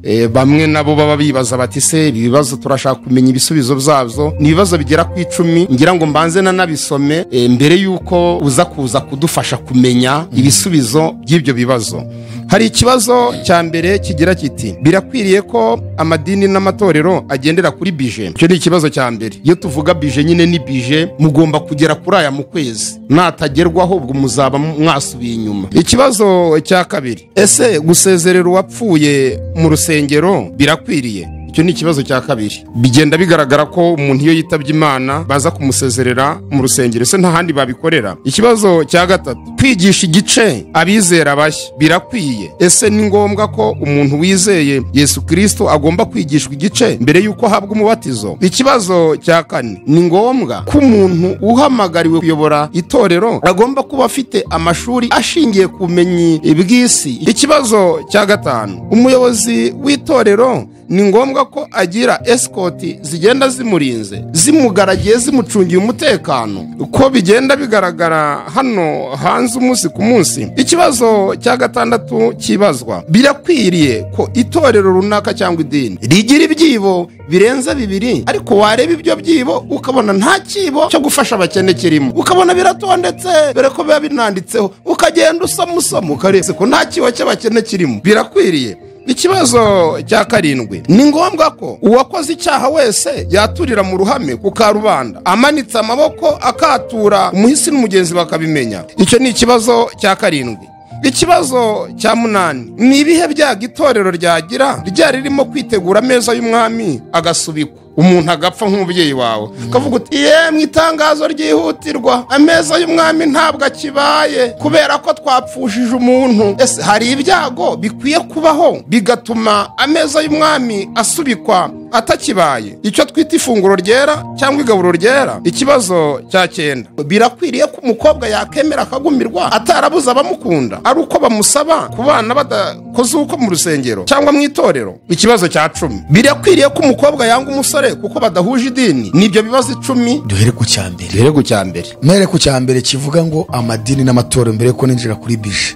bamwe nabo baba bibaza bati se ibibazo turashaka kumenya ibisubizo byavyo. Ni ibibazo bigera ku 10 ngira ngo mbanze nabisome mbere yuko uza kuza kudufasha kumenya ibisubizo by'ibyo bibazo. Hari ikibazo cya mbere kigira kiti birakwiriye ko amadini n'amatorero agendera kuri bije. Icyo ni ikibazo cya mbere. Iyo tuvuga bije nyine ni bije mugomba kugera kuri aya mu kwezi, natagerwaho ubwo muzaba mwasubiye inyuma. Ikibazo cya kabiri, ese gusezerera uwapfuye mu rusengero birakwiriye? Icyo ni ikibazo cya kabiri. Bigenda bigaragara ko umuntu iyo yitabye Imana baza kumusezerera mu rusengero, se nta handi babikorera. Ikibazo cya gatatu, kwigisha igice abizera bashya birakwiye? Ese ni ngombwa ko umuntu wizeye Yesu Kristo agomba kwigishwa igice mbere yuko ahabwa umubatizo? Ikibazo cya kane, ni ngombwa ko umuntu uhamagariwe kuyobora itorero agomba kuba afite amashuri ashingiye ku bumenyi bw'isi? Ikibazo cya gatanu, umuyobozi w'itorero ni ngombwa ko agira escort zigenda zimurinze, zimugaragiye, zimucungiye umutekano uko bigenda bigaragara hano hanze umunsi ku munsi? Ikibazo cya gatandatu kibazwa, birakwiriye ko itorero runaka cyangwa idini rigira ibyibo birenze 2 ariko wareba ibyo byibo ukabona nta kibo cyo gufasha abakene kirimo, ukabona biratondetse bere ko biba binanditseho, ukagenda usoma ukarese ko nta kibo cy'abakene kirimo? Birakwiriye? Ikibazo cya karindwi, ni ngombwa ko uwakoze icyaha wese yaturira mu ruhame ku karubanda amanitse amaboko akatura umuhisi n'umugenzi bakabimenya? Icyo ni ikibazo cya karindwi. Ikibazo cya 8, ni ibihe byaga itorero ryagira ryari ririmo kwitegura ameza y'umwami agasubikwa, umuntu agapfa nk'umubyeyi wawe kavuga uti mu itangazo ryihutirwa ameza y'umwami ntabwo akibaye kubera ko twapfushije umuntu? Ese hari ibyago bikwiye kubaho bigatuma ameza y'umwami asubikwa atakibaye, icyo twita ifunguro ryera cyangwa igaburo ryera? Ikibazo cya 9, birakwiriye ko umukobwa yakemera akagumirwa atarabuza abamukunda ari uko bamusaba kubana badakoze uko mu rusengero cyangwa mu itorero? Ikibazo cya 10, birakwiriye ko umukobwa yanga umusore kuko badahuje idini? Nibyo bibazo 10. Duhere ku cyambere. Mere ku cyambere kivuga ngo amadini n'amatorero mbere ko ninjira kuri bije.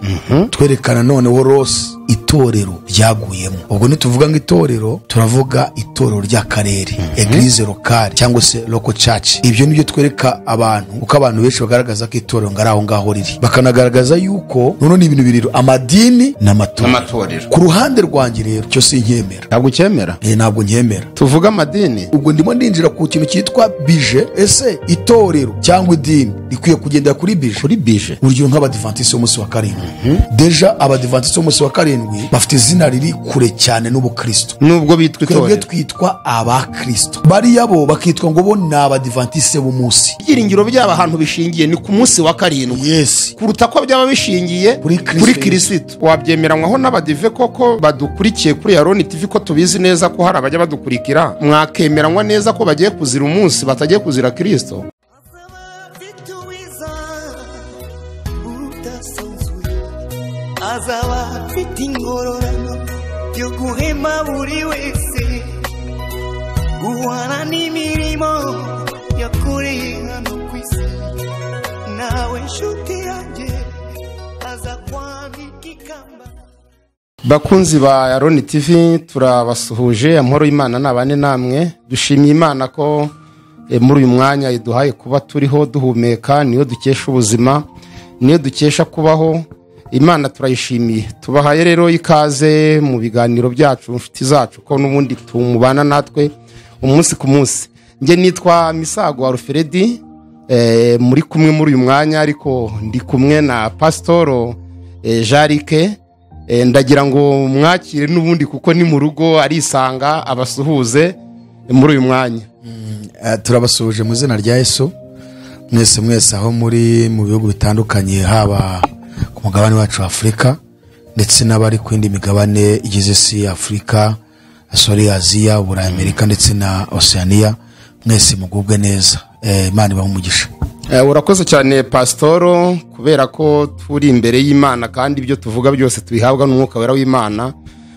Twerekana none wo rose itorero ryaguyemo. Ubwo nituvuga ngo itorero turavuga itorero ry'akarere, eglise locale cyangwa se local church. Ibyo nibyo twereka abantu uko abantu benshi bagaragaza ko itorero ngaraho ngaho riri, bakanagaragaza yuko none ibintu biriro amadini n'amatorero. Ku ruhande rwanjye rero cyo sinkemera. Ntabwo cyemera? Ntabwo nkemera. Tuvuga amadini, ubwo ndimo ndinjira ku kintu cyitwa bije. Ese itorero cyangwa idini rikwiye kugendera kuri bije? Urugero nk'abadivantiste b'umunsi wa karindwi. Deja abadivantiste b'umunsi wa karindwi bafite izina riri kure cyane n'ubukristo, nubwo bitwa itorero twitwa abakristo. Bariya bo bakitwa ngo bo ni abadivantiste b'umunsi. Ibyiringiro byaba ahantu bishingiye ni ku munsi wa karindwi, yes, kuruta ko byaba bishingiye kuri Kristo. Wabyemeranywaho n'abadive koko badukurikiye kuri Aroni TV ko tubizi neza ko hari abajya badukurikira? Mwakemeranywa neza ko bagiye kuzira umunsi batagiye kuzira Kristo? Azaba afite ingororano yo guhema buri wese, guhana n'imirimo yakoreye hano ku isi. Nawe nshuti yanjye aza kwambika ikamba. Bakunzi ba Aroni TV turabasuhuje, amahoro y'Imana nabane namwe. Dushimiye Imana ko muri uyu mwanya iduhaye kuba turiho duhumeka, niyo dukesha ubuzima, niyo dukesha kubaho. Imana turayishimiye. Tubahaye rero ikaze mu biganiro byacu nshuti zacu ko n'ubundi tumubana natwe umunsi ku munsi. Nge nitwa Misago Alfredi, muri kumwe muri uyu mwanya, ariko ndi kumwe na Pastor Jarike. Ndagira ngo mwakire n'ubundi kuko ni mu rugo arisanga abasuhuze muri uyu mwanya. Turabasuhuje mu izina rya Yesu. Mwese aho muri mu bihugu bitandukanye, haba ku mugabane wacu wa Afrika ndetse n'abari ku yindi migabane igize isi Afrika, Asia, Uburayi, Amerika ndetse na Oceania. Mwese mugubwe neza. Imana ibahe umugisha. Urakoze cyane Pastor, kubera ko turi imbere y'Imana kandi ibyo tuvuga byose tubihabwa n'umwuka wera w'Imana.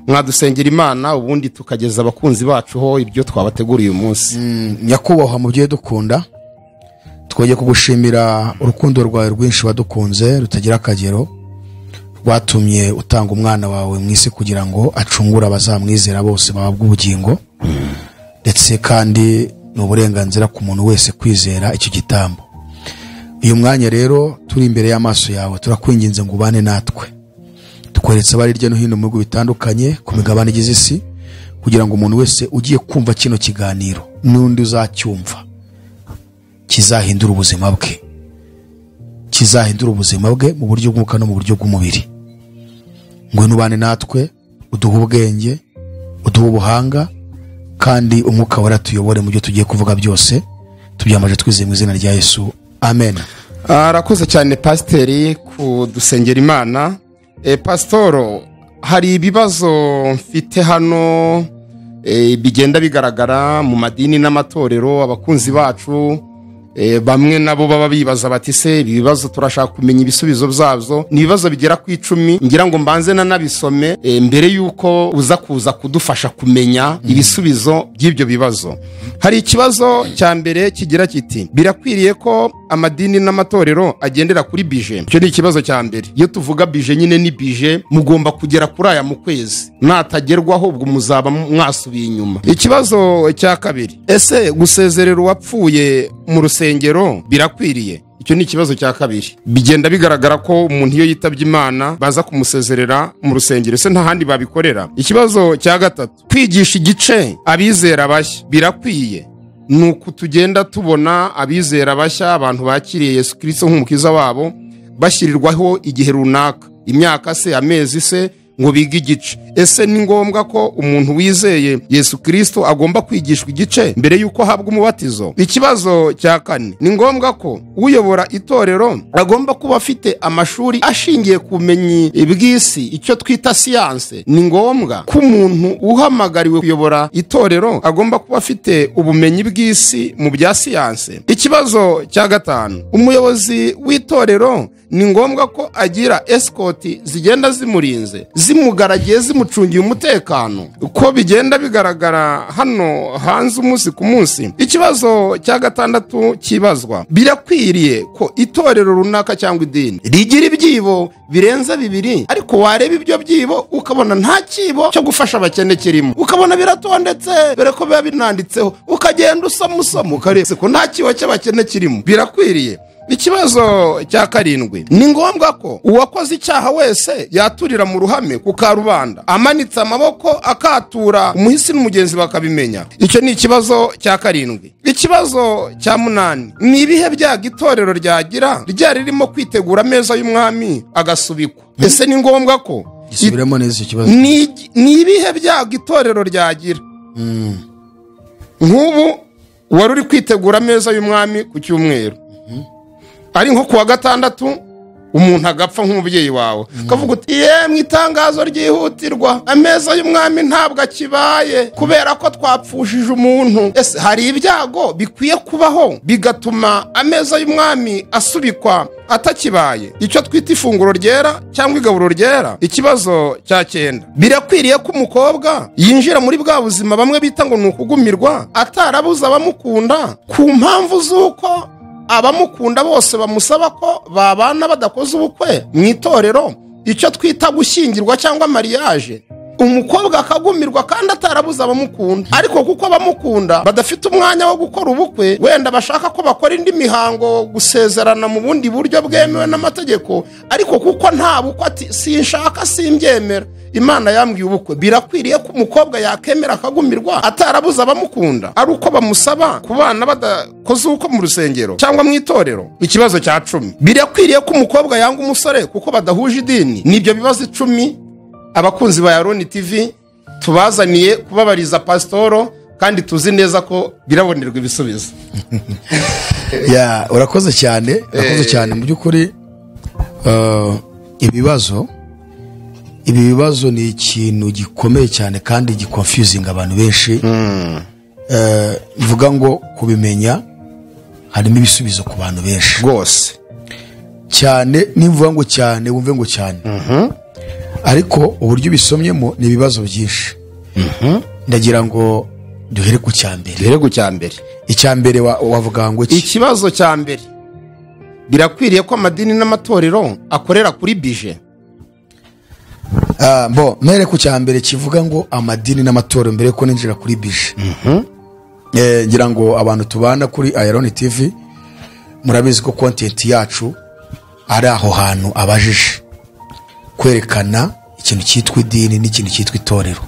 Mwadusengera Imana ubundi tukageza abakunzi bacu ho ibyo twabateguriye uyu munsi. Nyakubahwa mu byo dukunda, twoye kugushimira urukundo rwawe rwinshi wadukunze rutagira akagero, rwatumye utanga umwana wawe mu isi kugira ngo acungure abazamwizera bose bahabwe ubugingo, ndetse kandi ni uburenganzira ku muntu wese kwizera icyo gitambo. Uyu mwanya rero turi imbere y'amaso yawe, turakwinginze ngo ubane natwe, tukweretse abari hirya no hino mu bihugu bitandukanye ku migabane igize isi, kugira ngo umuntu wese ugiye kumva kino kiganiro n'undi uzacyumva kizahindura ubuzima bwe, kizahindura ubuzima bwe mu buryo bw'umwuka no mu buryo bw'umubiri. Ngo nubane natwe, uduhe ubwenge, uduhe ubuhanga, kandi umwuka wera tuyobore mu byo tugiye kuvuga byose. Tubyamaje twizeye mu izina rya Yesu, amen. Arakoze cyane pasiteri kudusengera Imana. Pasitoro, hari ibibazo mfite hano bigenda bigaragara mu madini n'amatorero. Abakunzi bacu bamwe nabo baba bibaza bati se ibi bibazo turashaka kumenya ibisubizo byabyo. Ni ibibazo bigera ku 10, ngira ngo mbanze nabisome mbere yuko uza kuza kudufasha kumenya ibisubizo by'ibyo bibazo. Hari ikibazo cya mbere kigira kiti: birakwiriye ko amadini n'amatorero agendera kuri bije? Icyo ni ikibazo cya mbere. Iyo tuvuga bije nyine ni bije mugomba kugera kuri aya mu kwezi, natagerwaho ubwo muzaba mwasubiye inyuma. Ikibazo cya kabiri: ese gusezerera uwapfuye mu rusengero birakwiriye? Icyo ni ikibazo cya kabiri. Bigenda bigaragara ko umuntu iyo yitabye Imana baza kumusezerera mu rusengero, ese nta handi babikorera? Ikibazo cya gatatu: kwigisha igice abizera bashya birakwiye? Nuko tugenda tubona abizera bashya, abantu bakiriye Yesu Kristo nk'umukiza wabo, bashyirirwaho igihe runaka, imyaka se, amezi se, ngo biga igice. Ese ni ngombwa ko umuntu wizeye Yesu Kristo agomba kwigishwa igice mbere yuko ahabwa umubatizo? Ikibazo cya kane: ni ngombwa ko uyobora itorero agomba kuba afite amashuri ashingiye ku bumenyi bw'isi, icyo twita siyanse? Ni ngombwa ko umuntu uhamagariwe kuyobora itorero agomba kuba afite ubumenyi bw'isi mu bya siyanse? Ikibazo cya gatanu: umuyobozi w'itorero ni ngombwa ko agira escort zigenda zimurinze, zimugaragiye, zimucungiye umutekano, uko bigenda bigaragara hano hanze umunsi ku munsi? Ikibazo cya gatandatu kibazwa: birakwiriye ko itorero runaka cyangwa idini rigira ibyibo birenze 2, ariko wareba ibyo byibo ukabona nta kibo cyo gufasha abakene kirimo, ukabona biratondetse bere ko biba binanditseho, ukagenda usoma ukareba ko nta kibo cy'abakene kirimo? Birakwiriye? Ikibazo cya karindwi: ni ngombwa ko uwakoze icyaha wese yaturira mu ruhame ku karubanda, amanitse amaboko akatura umuhisi n'umugenzi bakabimenya? Icyo ni ikibazo cya karindwi. Ikibazo cya 8: ni ibihe byago itorero ryagira ryari ririmo kwitegura ameza y'umwami agasubikwa? Ese ni ngombwa ko? Gisubiramo neza icyo kibazo. Ni ibihe byago itorero ryagira? Nk'ubu wari uri kwitegura ameza y'umwami ku cyumweru, ari nko kuwa gatandatu umuntu agapfa nk'umubyeyi wawe, kavuga uti mu itangazo ryihutirwa, ameza y'umwami ntabwo akibaye kubera ko twapfushije umuntu. Ese hari ibyago bikwiye kubaho bigatuma ameza y'umwami asubikwa atakibaye, icyo twita ifunguro ryera cyangwa igaburo ryera? Ikibazo cya 9: birakwiriye ko umukobwa yinjira muri bwa buzima bamwe bita ngo ni ukugumirwa, atarabuze abamukunda ku mpamvu z'uko abamukunda bose bamusaba ko babana badakoze ubukwe mu itorero, icyo twita gushyingirwa cyangwa mariage? Umukobwa akagumirwa kandi atarabuze abamukunda, ariko kuko abamukunda badafite umwanya wo gukora ubukwe, wenda bashaka ko bakora indi mihango, gusezerana mu bundi buryo bwemewe n'amategeko, ariko kuko nta bukwe ati sinshaka, simbyemera, Imana yambwiye ubukwe. Birakwiriye ko umukobwa yakemera akagumirwa atarabuze abamukunda, ari uko bamusaba kubana badakoze ubukwe mu rusengero cyangwa mu itorero? Ikibazo cya 10: birakwiriye ko umukobwa yanga umusore kuko badahuje idini? Nibyo bibazo 10 abakunzi ba Yaroni TV tubazaniye kubabariza pasitoro, kandi tuzi neza ko birabonerwa ibisubizo. Urakoze cyane, urakoze cyane. Mu by'ukuri ibi bibazo ni ikintu gikomeye cyane kandi giconfusing abantu benshi. Mvuga ngo kubimenya harimo ibisubizo ku bantu benshi rwose cyane. Nimvuga ngo cyane wumve ngo cyane, ariko uburyo ubisomyemo ni ibibazo byinshi. Ndagira ngo duhere ku cyambere. Icyambere wavuga ngo ikibazo cya mbere: birakwiriye ko amadini n'amatorero akorera kuri bije? mere ku cyambere kivuga ngo amadini n'amatorero mbere ko ninjira kuri bije. Ngira ngo abantu tubana kuri Iron TV murabizi ko content yacu ari aho hantu abajije kwerekana ikintu cyitwa idini n'ikintu cyitwa itorero.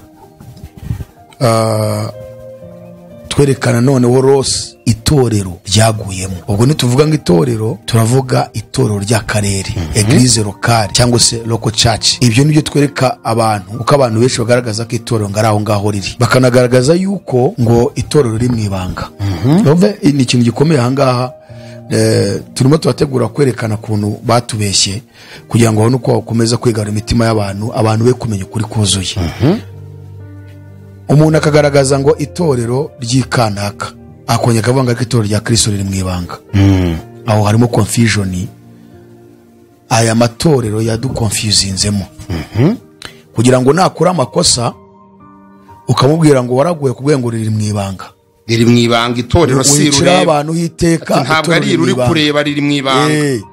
Twerekana noneho rose itorero ryaguyemo. Ubwo nituvuga ngo itorero turavuga itorero ry'akarere, eglise locale cyangwa se local church. Ibyo nibyo twereka abantu uko abantu benshi bagaragaza ko itorero ngaraho ngaho riri, bakanagaragaza yuko ngo itorero riri mwibanga. Ni ikintu gikomeye ahangaha. Turimo turategura kwerekana kuntu batubeshye kugira ngo nuko bakomeza kwigara imitima y'abantu, abantu be kumenya ukuri kuzuye. Umuntu akagaragaza ngo itorero ry'ikanaka, akongera akavuga ko itorero rya Kristo riri mwibanga. Aho harimo confusion. Aya matorero yaduconfusinzemo kugira ngo nakura amakosa ukamubwira ngo waraguye kubwira ngo riri mwibanga. Riri mwibanga itorero si rureba abantu hiteka, ntabwo ari ruri kureba riri mwibanga.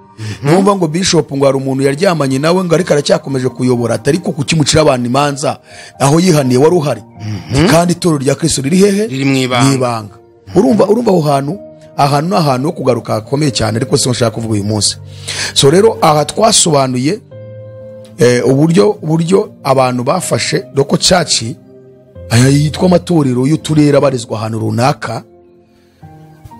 Numva ngo bishop ngo hari umuntu yaryamanye nawe ngo ariko aracyakomeje kuyobora atari ko kukimucira abantu imanza aho yihaniye wari uhari. Kandi itorero rya Kristo riri hehe? Riri mwibanga. Urumva ahantu n'ahantu ho kugaruka hakomeye cyane, ariko se nshaka kuvuga uyu munsi. So rero aha twasobanuye uburyo abantu bafashe local church aya yitwa amatorero y'uturere abarizwa ahantu runaka.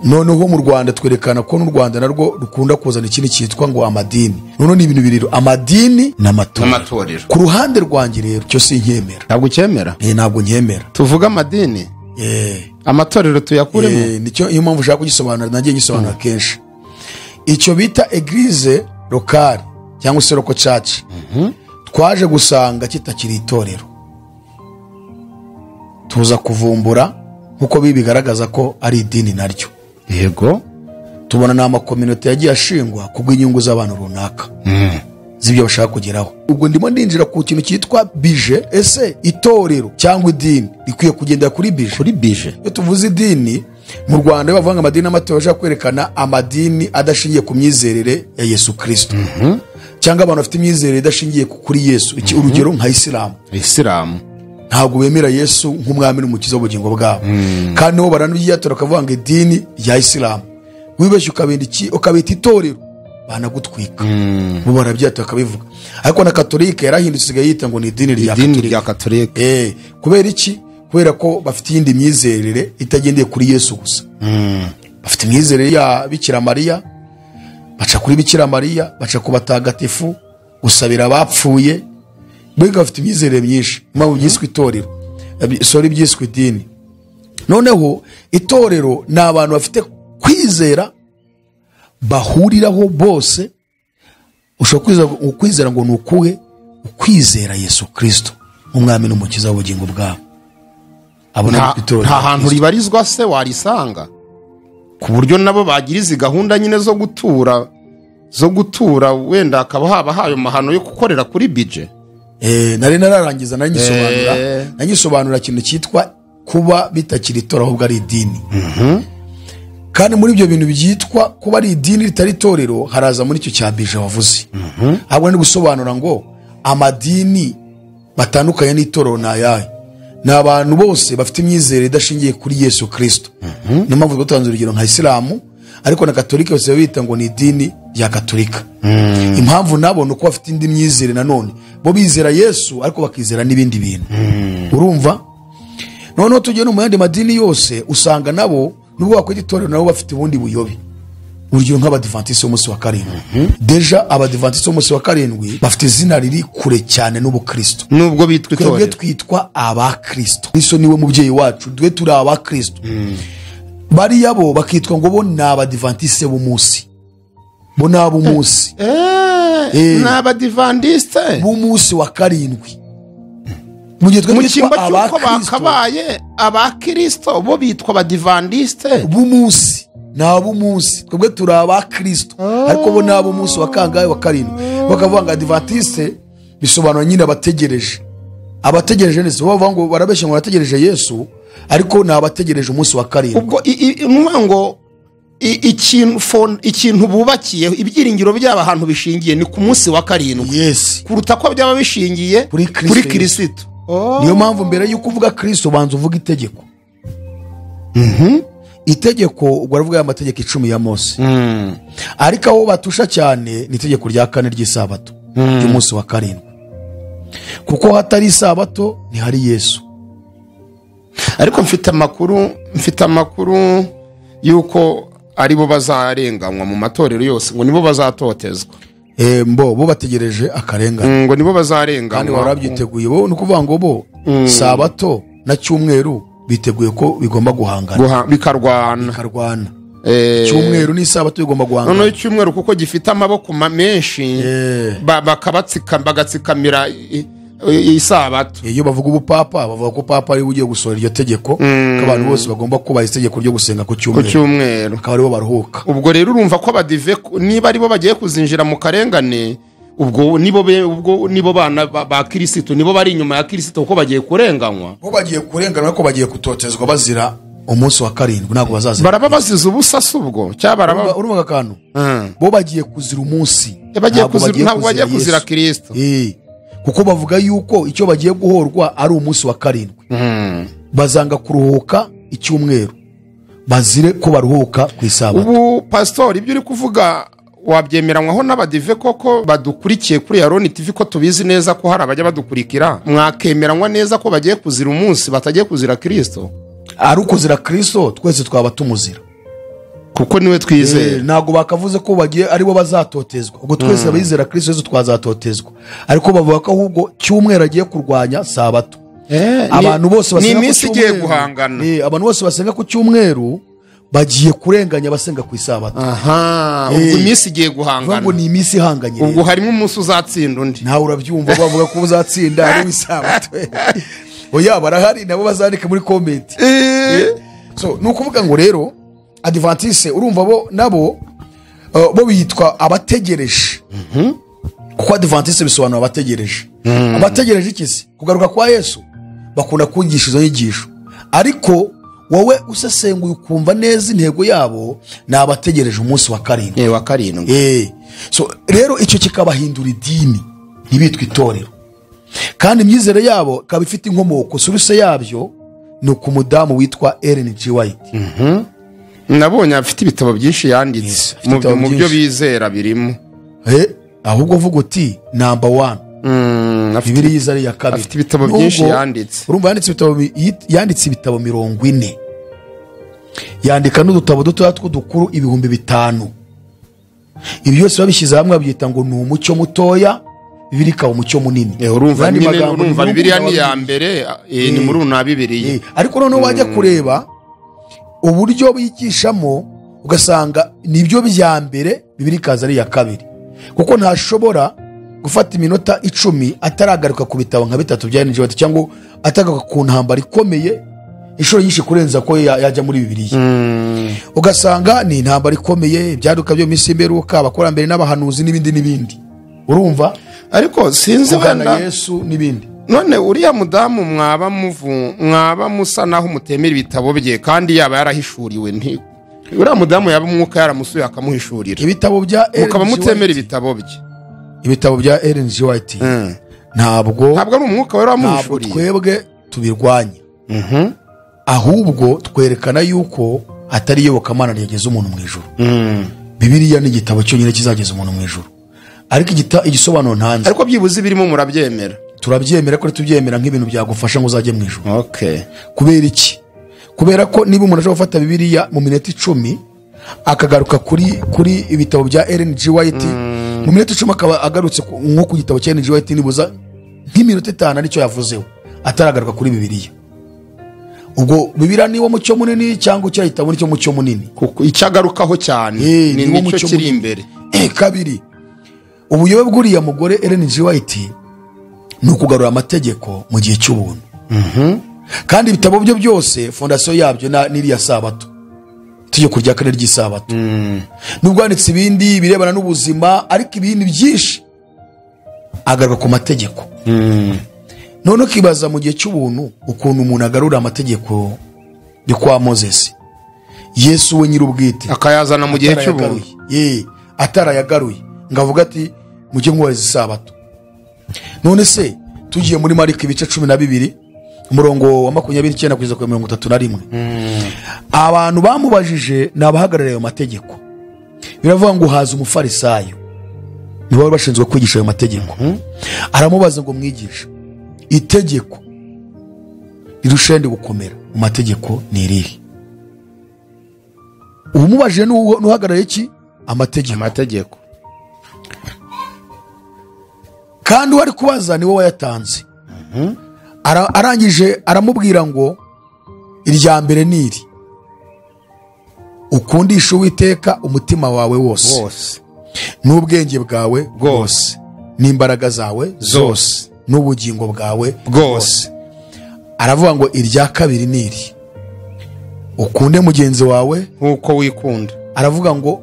Noneho mu Rwanda twerekana ko n'u Rwanda narwo rukunda kuzana ikintu cyitwa ngo amadini. None ni ibintu biriro, amadini n'amatorero. Ku ruhande rwanjye rero cyo sinkemera. Ntabwo cyemera? Ntabwo nkemera. Tuvuga amadini? Amatorero tuyakuremo? Nicyo iyo mpamvu ushaka kugisobanura, nagiye ngisobanura kenshi. Icyo bita eglise locale cyangwa se local church twaje gusanga kitakiri itorero. Tuza kuvumbura nkuko bibigaragaza ko ari idini naryo. Yego. Tubona na amakominote yagiye ashingwa kubw'inyungu z'abantu runaka z'ibyo bashaka kugeraho. Ubwo ndimo ndinjira ku kintu cyitwa bije. Ese itorero cyangwa idini rikwiye kugendera kuri bije? Kuri bije. Iyo tuvuze idini mu Rwanda bavuga amadini n'amatorero bashaka kwerekana amadini adashingiye ku myizerere ya Yesu Kristo. Cyangwa abantu bafite imyizerere idashingiye kuri Yesu. Urugero nka Islam. Ntabwo bemera Yesu nk'umwami n'umukiza w'ubugingo bwabo. Kandi bo baranubyiyatora akavuga ngo idini ya Islam. Wibeshye ukabita itorero banagutwika. Bo barabyiyatora akabivuga. Ariko na Katolika yarahindutse isigaye yita ngo ni idini rya Katolika. Kubera iki? Kubera ko bafite iyindi myizerere itagendeye kuri Yesu gusa. Bafite imyizerere ya Bikira Mariya, baca kuri Bikira Mariya, baca ku batagatifu, gusabira abapfuye. Bwega bafite imyizerere myinshi, mpamvu byiswe itorero. Byiswe idini. Noneho itorero ni abantu bafite kwizera bahuriraho bose. Ushobora kwizera ngo ni ukuhe? Ukwizera Yesu Kristo umwami n'umukiza w'ubugingo bwabo. Nta hantu ribarizwa se warisanga ku buryo nabo bagiriza gahunda nyine zo gutura wenda hakaba haba hayo mahano yo gukorera kuri bije. Nari nararangiza nanyisobanura ikintu cyitwa kuba bitakiri itorero ahubwo ari idini. Kandi muri ibyo bintu byitwa kuba ari idini ritari itorero haraza muri icyo cya bije wavuze. Ahubwo ni gusobanura ngo amadini batandukanye n'itorero nayahe. Ni abantu bose bafite imyizerere idashingiye kuri Yesu Kristo. Niyo mpamvu dutanze urugero nka Islamu, ariko na Katolika bose bita ngo ni idini rya Katolika. Impamvu nabo nuko bafite indi myizerere nanone. Bo bizera Yesu ariko bakizera n'ibindi bintu. Urumva? Noneho tujye no mu yandi madini yose usanga nabo nubwo bakwita itorero nabo bafite ubundi buyobe. Urugero nk'abadivantiste b'umunsi wa karindwi. Deja abadivantiste b'umunsi wa karindwi bafite izina riri kure cyane n'ubukristo. Nubwo bitwa itorero. Twebwe twitwa abakristo. Kristo niwe mubyeyi wacu, twe turi abakristo. Bariya bo bakitwa ngo bo ni abadivantiste b'umunsi. Bo ni ab'umunsi. Ni abadivantiste b'umunsi wa karindwi. Mu gihe twe twitwa abakristo bakabaye abakristo bo bitwa abadivantiste b'umunsi. Nabo umunsi twebwe turi abakristo ariko bo nabo umunsi wa kangahe wa karindwi. Bakavuga ngo adventiste bisobanura nyine abategereje nese. Bavuga ngo barabeshya ngo barategereje Yesu ariko ni abategereje umunsi wa karindwi. Ubwo ngo ikintu bubakiye ibyiringiro byabo ahantu bishingiye ni ku munsi wa karindwi, yes, kuruta ko byaba bishingiye kuri Kristo. niyo mpamvu mbere y'uko uvuga Kristo banza uvuga itegeko. Itegeko ubwo aravuga ya mategeko 10 ya Mose. Ariko aho batusha cyane ni itegeko rya 4 ry'isabato ry'umunsi wa karindwi, kuko hatari isabato ntihari Yesu. Ariko mfite amakuru yuko aribo bazarenganywa mu matorero yose, ngo nibo bazatotezwa. Bo bategereje akarengane, ngo nibo bazarenganywa kandi barabyiteguye. Bo ni ukuvuga ngo bo sabato na cyumweru biteguye ko bigomba guhangana bikarwana. Cyumweru ni sabato bigomba guhangana. Noneho cyumweru kuko gifite amaboko menshi bagatsikamira isabato. Iyo bavuga ubupapa bavuga ko papa ari ugiye gusohora iryo tegeko ko abantu bose bagomba kuba itegeko ryo gusenga ku cyumweru akaba aribo baruhuka. Ubwo rero urumva ko abadive niba aribo bagiye kuzinjira mu karengane, ubwo nibo bana ba Kristo, nibo bari inyuma ya Kristo ko bagiye kurenganywa. Bo bagiye kurenganywa ko bagiye kutotezwa bazira umunsi wa karindwi, ntabwo bazaza. Baraba baziza ubusasa ubwo cyabara urumva kantu. Bo bagiye kuzira umunsi, ntabwo bagiye kuzira Kristo. Kuko bavuga yuko icyo bagiye guhorwa ari umunsi wa karindwi. Bazanga kuruhuka icyumweru, bazire ko baruhuka ku isabato. Ubu pastor, ibyo uri kuvuga wabyemeranywaho n'abadive koko badukurikiye kuri Aroni TV, ko tubizi neza ko hari abajya badukurikira, mwakemeranywa neza ko bagiye kuzira umunsi batagiye kuzira Kristo? Ari ukuzira Kristo twese twaba tumuzira, kuko niwe twizeye. Ntago bakavuze ko bagiye aribo bazatotezwa, ubwo twese abizera Kristo Yesu twazatotezwa. Ariko bavuga ko ahubwo cyumweru agiye kurwanya sabato. Abantu bose basenga ku cyumweru, abantu bose basenga ku cyumweru bagiye kurenganya basenga ku isabato. Ubwo iminsi igiye guhangana. Ubwo ni iminsi ihanganye. Ubwo harimo umunsi uzatsinda undi. Nawe urabyumva bavuga ko uzatsinda ari isabato. Oya barahari nabo bazandika muri comment. So nukuvuga ngo rero Adventiste urumva bo nabo bo bitwa abategereje. Kuko Adventiste bisobanura abategereje. Abategereje ikisi kugaruka kwa Yesu, bakunda kwigisha izo nyigisho. Ariko wowe usesenguye ukumva neza intego yabo ni abategereje umunsi wa karindwi. So rero icyo kikabahindura idini, ntibitwa itorero. Kandi imyizere yabo ikaba ifite inkomoko, suruse yabyo ni ku mudamu witwa Ellen G. White. Nabonye afite ibitabo byinshi yanditse, mu byo bizera birimo. Ahubwo vuga uti number 1. Bibiliya izari ya kabiri. Afite ibitabo byinshi yanditse. Urumva yanditse ibitabo 40. Yandika n'udutabo duto tw'udukuru 5,000. Ibi byose babishyize hamwe babyita ngo ni umucyo mutoya, Bibiliya ikaba umucyo munini. Urumva Bibiliya ni ya mbere, ni muri una Bibiliya. Ariko noneho wajya kureba uburyo bigishamo ugasanga nibyo bya mbere, Bibiliya ikaza ari ya kabiri. Kuko ntashobora gufata iminota 10 ataragaruka ku bitabo nka 3 bya Ellen G. White, cyangwa atagaruka ku ntambara ikomeye inshuro nyinshi kurenza ko yajya muri Bibiliya. Ugasanga ni intambara ikomeye, ibyaduka byo minsi imberuka, abakurambere n'abahanuzi n'ibindi. Urumva? Ariko sinzi wenda Yesu n'ibindi. None uriya mudamu mwaba musa naho mutemera ibitabo bye, kandi yaba yarahishuriwe nti uriya mudamu yaba umwuka yaramusuye akamuhishurira. Ibitabo bya Ellen G. Mukaba mutemera ibitabo bye. Ibitabo bya Ellen G. White ntabwo ari umwuka wera wamuhishuriye. Twebwe tubirwanye. Ahubwo twerekana yuko atari iyobokamana ryageze umuntu mu ijuru. Bibiliya ni igitabo cyonyine kizageza umuntu mu ijuru. Ariko igisobanuro ntanze. Ariko byibuze birimo murabyemera. Turabyemera ko tubyemera nk'ibintu byagufasha ngo uzajye mu ijuru. Okay. Kubera iki? Kubera ko niba umuntu ashobora gufata Bibiliya mu minota 10 akagaruka kuri ibitabo bya Ellen G. White, mu minota 10 akaba agarutse nko ku gitabo cya Ellen G. White nibuza nk'iminota 5 aricyo yavuzeho ataragaruka kuri Bibiliya. Ubwo Bibiliya niwo mucyo munini cyangwa icyo ahita muri cyo mucyo munini, kuko icyagarukaho cyane ni nicyo kiri imbere. Kabiri, ubuyobe bw'uriya mugore Ellen G. White ni ukugarura amategeko mu gihe cy'ubuntu. Kandi ibitabo byo byose fondasiyo yabyo n'iriya sabato, itegeko rya 4 ry'isabato. Nubwo yanditse ibindi birebana n'ubuzima, ariko ibindi byinshi agaruka ku mategeko. None ukibaza mu gihe cy'ubuntu ukuntu umuntu agarura amategeko yo kwa Moses. Yesu we nyir'ubwite akayazana mu gihe cy'ubuntu, atarayagaruye ngo avuga ati mujye mwubahiriza isabato. None se tugiye muri Mariko ibice 12 umurongo wa 29 kugeza ku 31, abantu bamubajije ni abahagarariye ayo mategeko. Biravuga ngo haza umufarisayo, niwe wari bashinzwe kwigisha ayo mategeko. Aramubaza ngo mwigisha, itegeko rirushende gukomera mu mategeko ni irihe? Umubajije n'uhagarariye iki? Amategeko. Kandi wari kubaza ni wowe wayatanze. Arangije aramubwira ngo irya mbere ni iri: ukundisha Uwiteka umutima wawe wose n'ubwenge bwawe bwose n'imbaraga zawe zose n'ubugingo bwawe bwose. Aravuga ngo irya kabiri ni iri: ukunde mugenzi wawe nk'uko wikunda. Aravuga ngo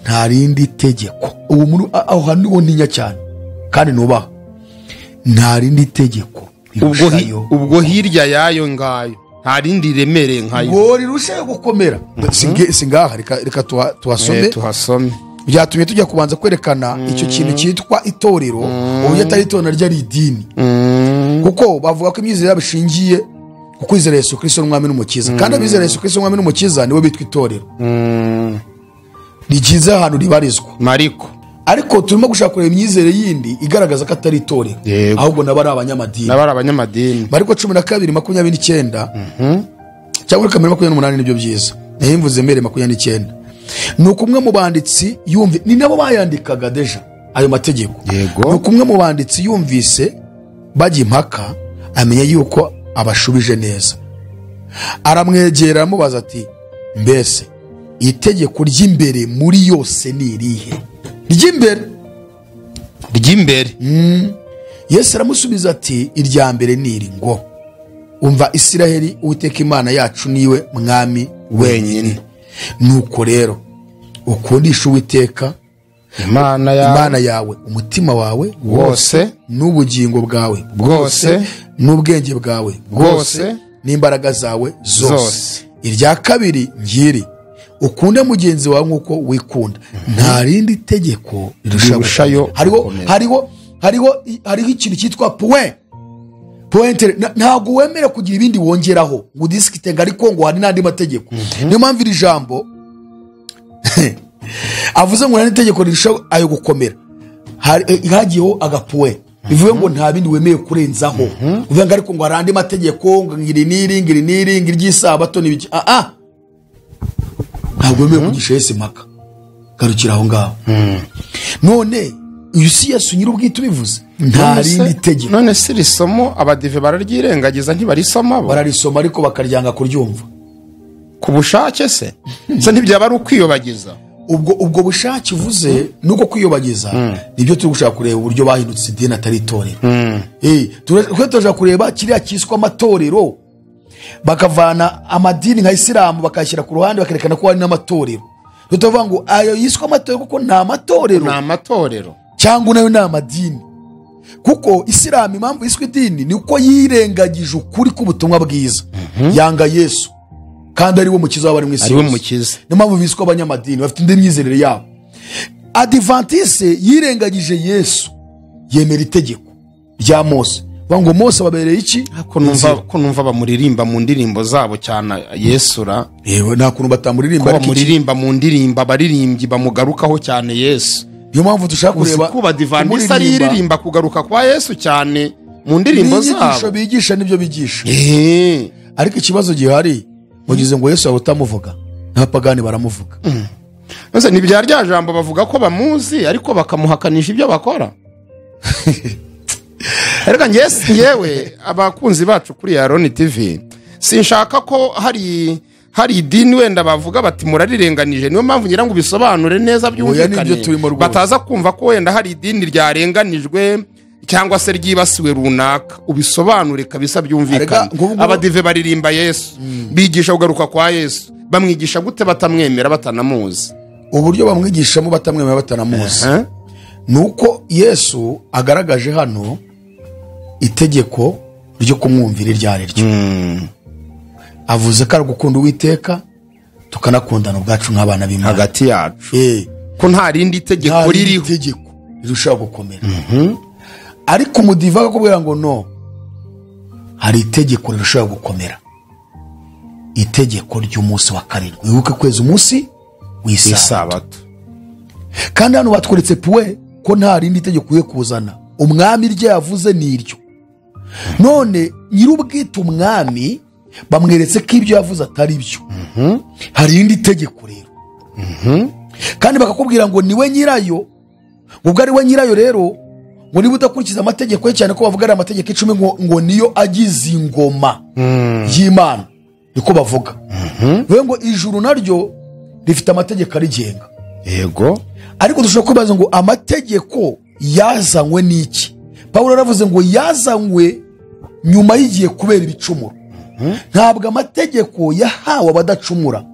nta rindi tegeko. Ubu aho hantu ntinya cyane kandi nubaha, nta rindi tegeko ubwo hirya yayo ngayo nta rindi remereye nkayo ngo rirusheho gukomera. Singaha reka tuhasome. Byatumye tujya kubanza kwerekana icyo kintu cyitwa itorero, uburyo atari itorero naryo ari idini, kuko bavuga ko imyizerere yabo ishingiye ku kwizera Yesu Kristo n'umwami n'umukiza, kandi abizera Yesu Kristo n'umwami n'umukiza nibo bitwa itorero. Ni cyiza ahantu ribarizwa Mariko, ariko turimo gushaka kureba imyizerere yindi igaragaza ko atari itorero, ahubwo nabo ari abanyamadini. Mariko 12:29 cyangwa 28 nibyo byiza, nahimvuze mbere 29. Nuko umwe mu banditsi ni nabo bayandikaga deja ayo mategeko. Nuko umwe mu banditsi yumvise bajya impaka, amenya yuko abashubije neza, aramwegera aramubaza ati, mbese itegeko ry'imbere muri yose ni irihe? Ry'imbere. Yesu aramusubiza ati, irya mbere ni iri ngo, umva Isiraheli, Uwiteka Imana yacu niwe mwami wenyine. Nuko rero ukundisha Uwiteka Imana yawe umutima wawe wose n'ubugingo bwawe bwose n'ubwenge bwawe bwose n'imbaraga zawe zose. Irya kabiri ngiri: ukunde mugenzi wawe nk'uko wikunda. Nta rindi tegeko rirushayo. Hariho ikintu cyitwa pointer. Ntabwo wemera kugira ibindi wongeraho ngo disikitenga, ariko ngo hari n'andi mategeko. Niyo mpamvu iri jambo avuze ngo nta tegeko rirushaho ayo gukomera, hagiyeho agapoint bivuye ngo nta bindi wemeye kurenzaho. Uvuga ngo ariko ngo hari andi mategeko, ngo ngiri niri ry'isabato n'ibiki. Ntabwo wemeye kugisha Yesu impaka, garukira aho ngaho. None uyu si Yesu nyir'ubwite ubivuze, nta rindi tegeko. None si risomo abadive bararyirengagiza, ntibarisoma bo? Bararisoma ariko bakaryanga kuryumva ku bushake. Se ntibyaba ari ukwiyobagiza? Ubwo bushake uvuze nuko kwiyobagiza nibyo turi gushaka kureba uburyo bahindutse idini atari itorero. Turashaka kureba kiriya cyiswa amatorero, bakavana amadini nka Isilamu bakashyira ku ruhande, bakerekana ko hari n'amatorero. Tutavuga ngo ayo yiswa amatorero kuko nta matorero, cyangwa nayo ni amadini. Kuko Isilamu impamvu yiswe idini ni uko yirengagije ukuri k'ubutumwa bwiza, yanga Yesu kandi ari we mukiza w'abari mu isi yose. Niyo mpamvu biswe abanyamadini, bafite indi myizerere yabo. Adventiste yirengagije Yesu, yemera itegeko rya Mose. Ngo Mose babereye iki? Ko numva bamuririmba mu ndirimbo zabo cyane Yesura. Nta kuntu batamuririmba, bamuririmba mu ndirimbo, abaririmbyi bamugarukaho cyane Yesu. Niyo mpamvu dushaka kureba kuba Adventiste aririmba kugaruka kwa Yesu cyane mu ndirimbo zabo. Bigisha nibyo bigisha. Ariko ikibazo gihari, mugize ngo Yesu utamuvuga, n'abapagani baramuvuga. Nose nibyar rya jambo bavuga ko bamuzi ariko bakamuhakanisha ibyo bakora. Erega yewe abakunzi bacu kuri Aroni TV, sinshaka ko hari idini wenda bavuga bati murarirenganije. Niyo mpamvu ngira ngo bisobanure neza byumvikane, bataza kumva ko wenda hari idini ryarenganijwe cyangwa se ryibasiwe runaka. Ubisobanure kabisa byumvikane. Abadive baririmba Yesu, bigisha kugaruka kwa Yesu, bamwigisha gute batamwemera batanamuzi? Uburyo bamwigishamo batamwemera batanamuzi nuko Yesu agaragaje hano itegeko ryo kumwumvira iryari ryo. Avuze ko ari gukunda Uwiteka tukanakundana ubwacu nk'abana b'Imana hagati yacu ko nta rindi tegeko nta rindi ririho tegeko rirushaho gukomera. Ariko umudiva akakubwira ngo no, hari itegeko rirushaho gukomera, itegeko ry'umunsi wa karindwi. Wibuke kweza umunsi w'isabato. Kandi hano batweretse puwe ko nta rindi tegeko uye kuzana, umwami rye yavuze ni iryo. None nyir'ubwite umwami bamweretse ko ibyo yavuze atari byo. Hari irindi tegeko rero. Kandi bakakubwira ngo niwe nyirayo, ubwo ari we nyirayo rero, ngo niba udakurikiza amategeko ye, cyane ko bavuga ari amategeko 10 ngo niyo agize ingoma y'Imana, niko bavuga. Ngo ijuru naryo rifite amategeko arigenga. Yego. Ariko dushobora kwibaza ngo amategeko yazanywe n'iki? Pawulo yaravuze ngo yazanywe nyuma y'igihe kubera ibicumuro. Ntabwo amategeko yahawe abadacumura,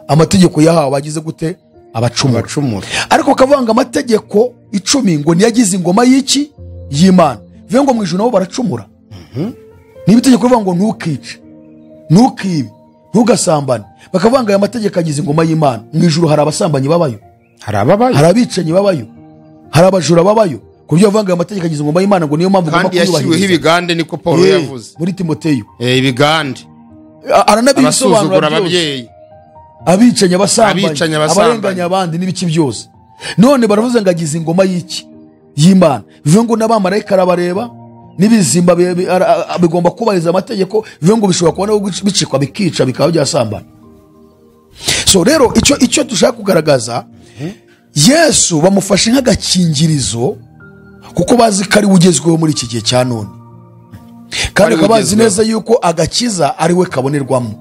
amategeko yahawe abagize gute? Abacumura. Ariko bakavuga ngo amategeko 10 ngo niyagize ingoma y'iki? Y'Imana. Bivuga ngo mu ijuru nabo baracumura. Niba itegeko rivuga ngo ntukice, ntukibe, ntugasambane, bakavuga ngo aya mategeko agize ingoma y'Imana, mu ijuru hari abasambanyi babayo, hari abicanyi babayo, hari abajura babayo. Kubyo bavuga ngo aya mategeko agize ingoma y'Imana, ngo niyo mpamvu ugomba kuyubahiriza. Kandi yashyiriweho ibigande, niko Paulo yavuze muri Timoteyo. Ibigande aranabisobanura ababyeyi, abicanyi, abasambanyi, abarenganya abandi n'ibiki byose. None baravuze ngo agize ingoma y'iki? Y'Imana. Bivuga ngo n'abamarayika arabareba, n'ibizimba bigomba kubahiriza amategeko. Bivuga ngo bishobora kubona bicikwa bikica bikaba byasambana. So rero icyo dushaka kugaragaza, Yesu bamufashe nk'agakingirizo kuko bazi ko ari ugezweho muri iki gihe cya none, kandi bazi neza yuko agakiza ari we kabonerwamo.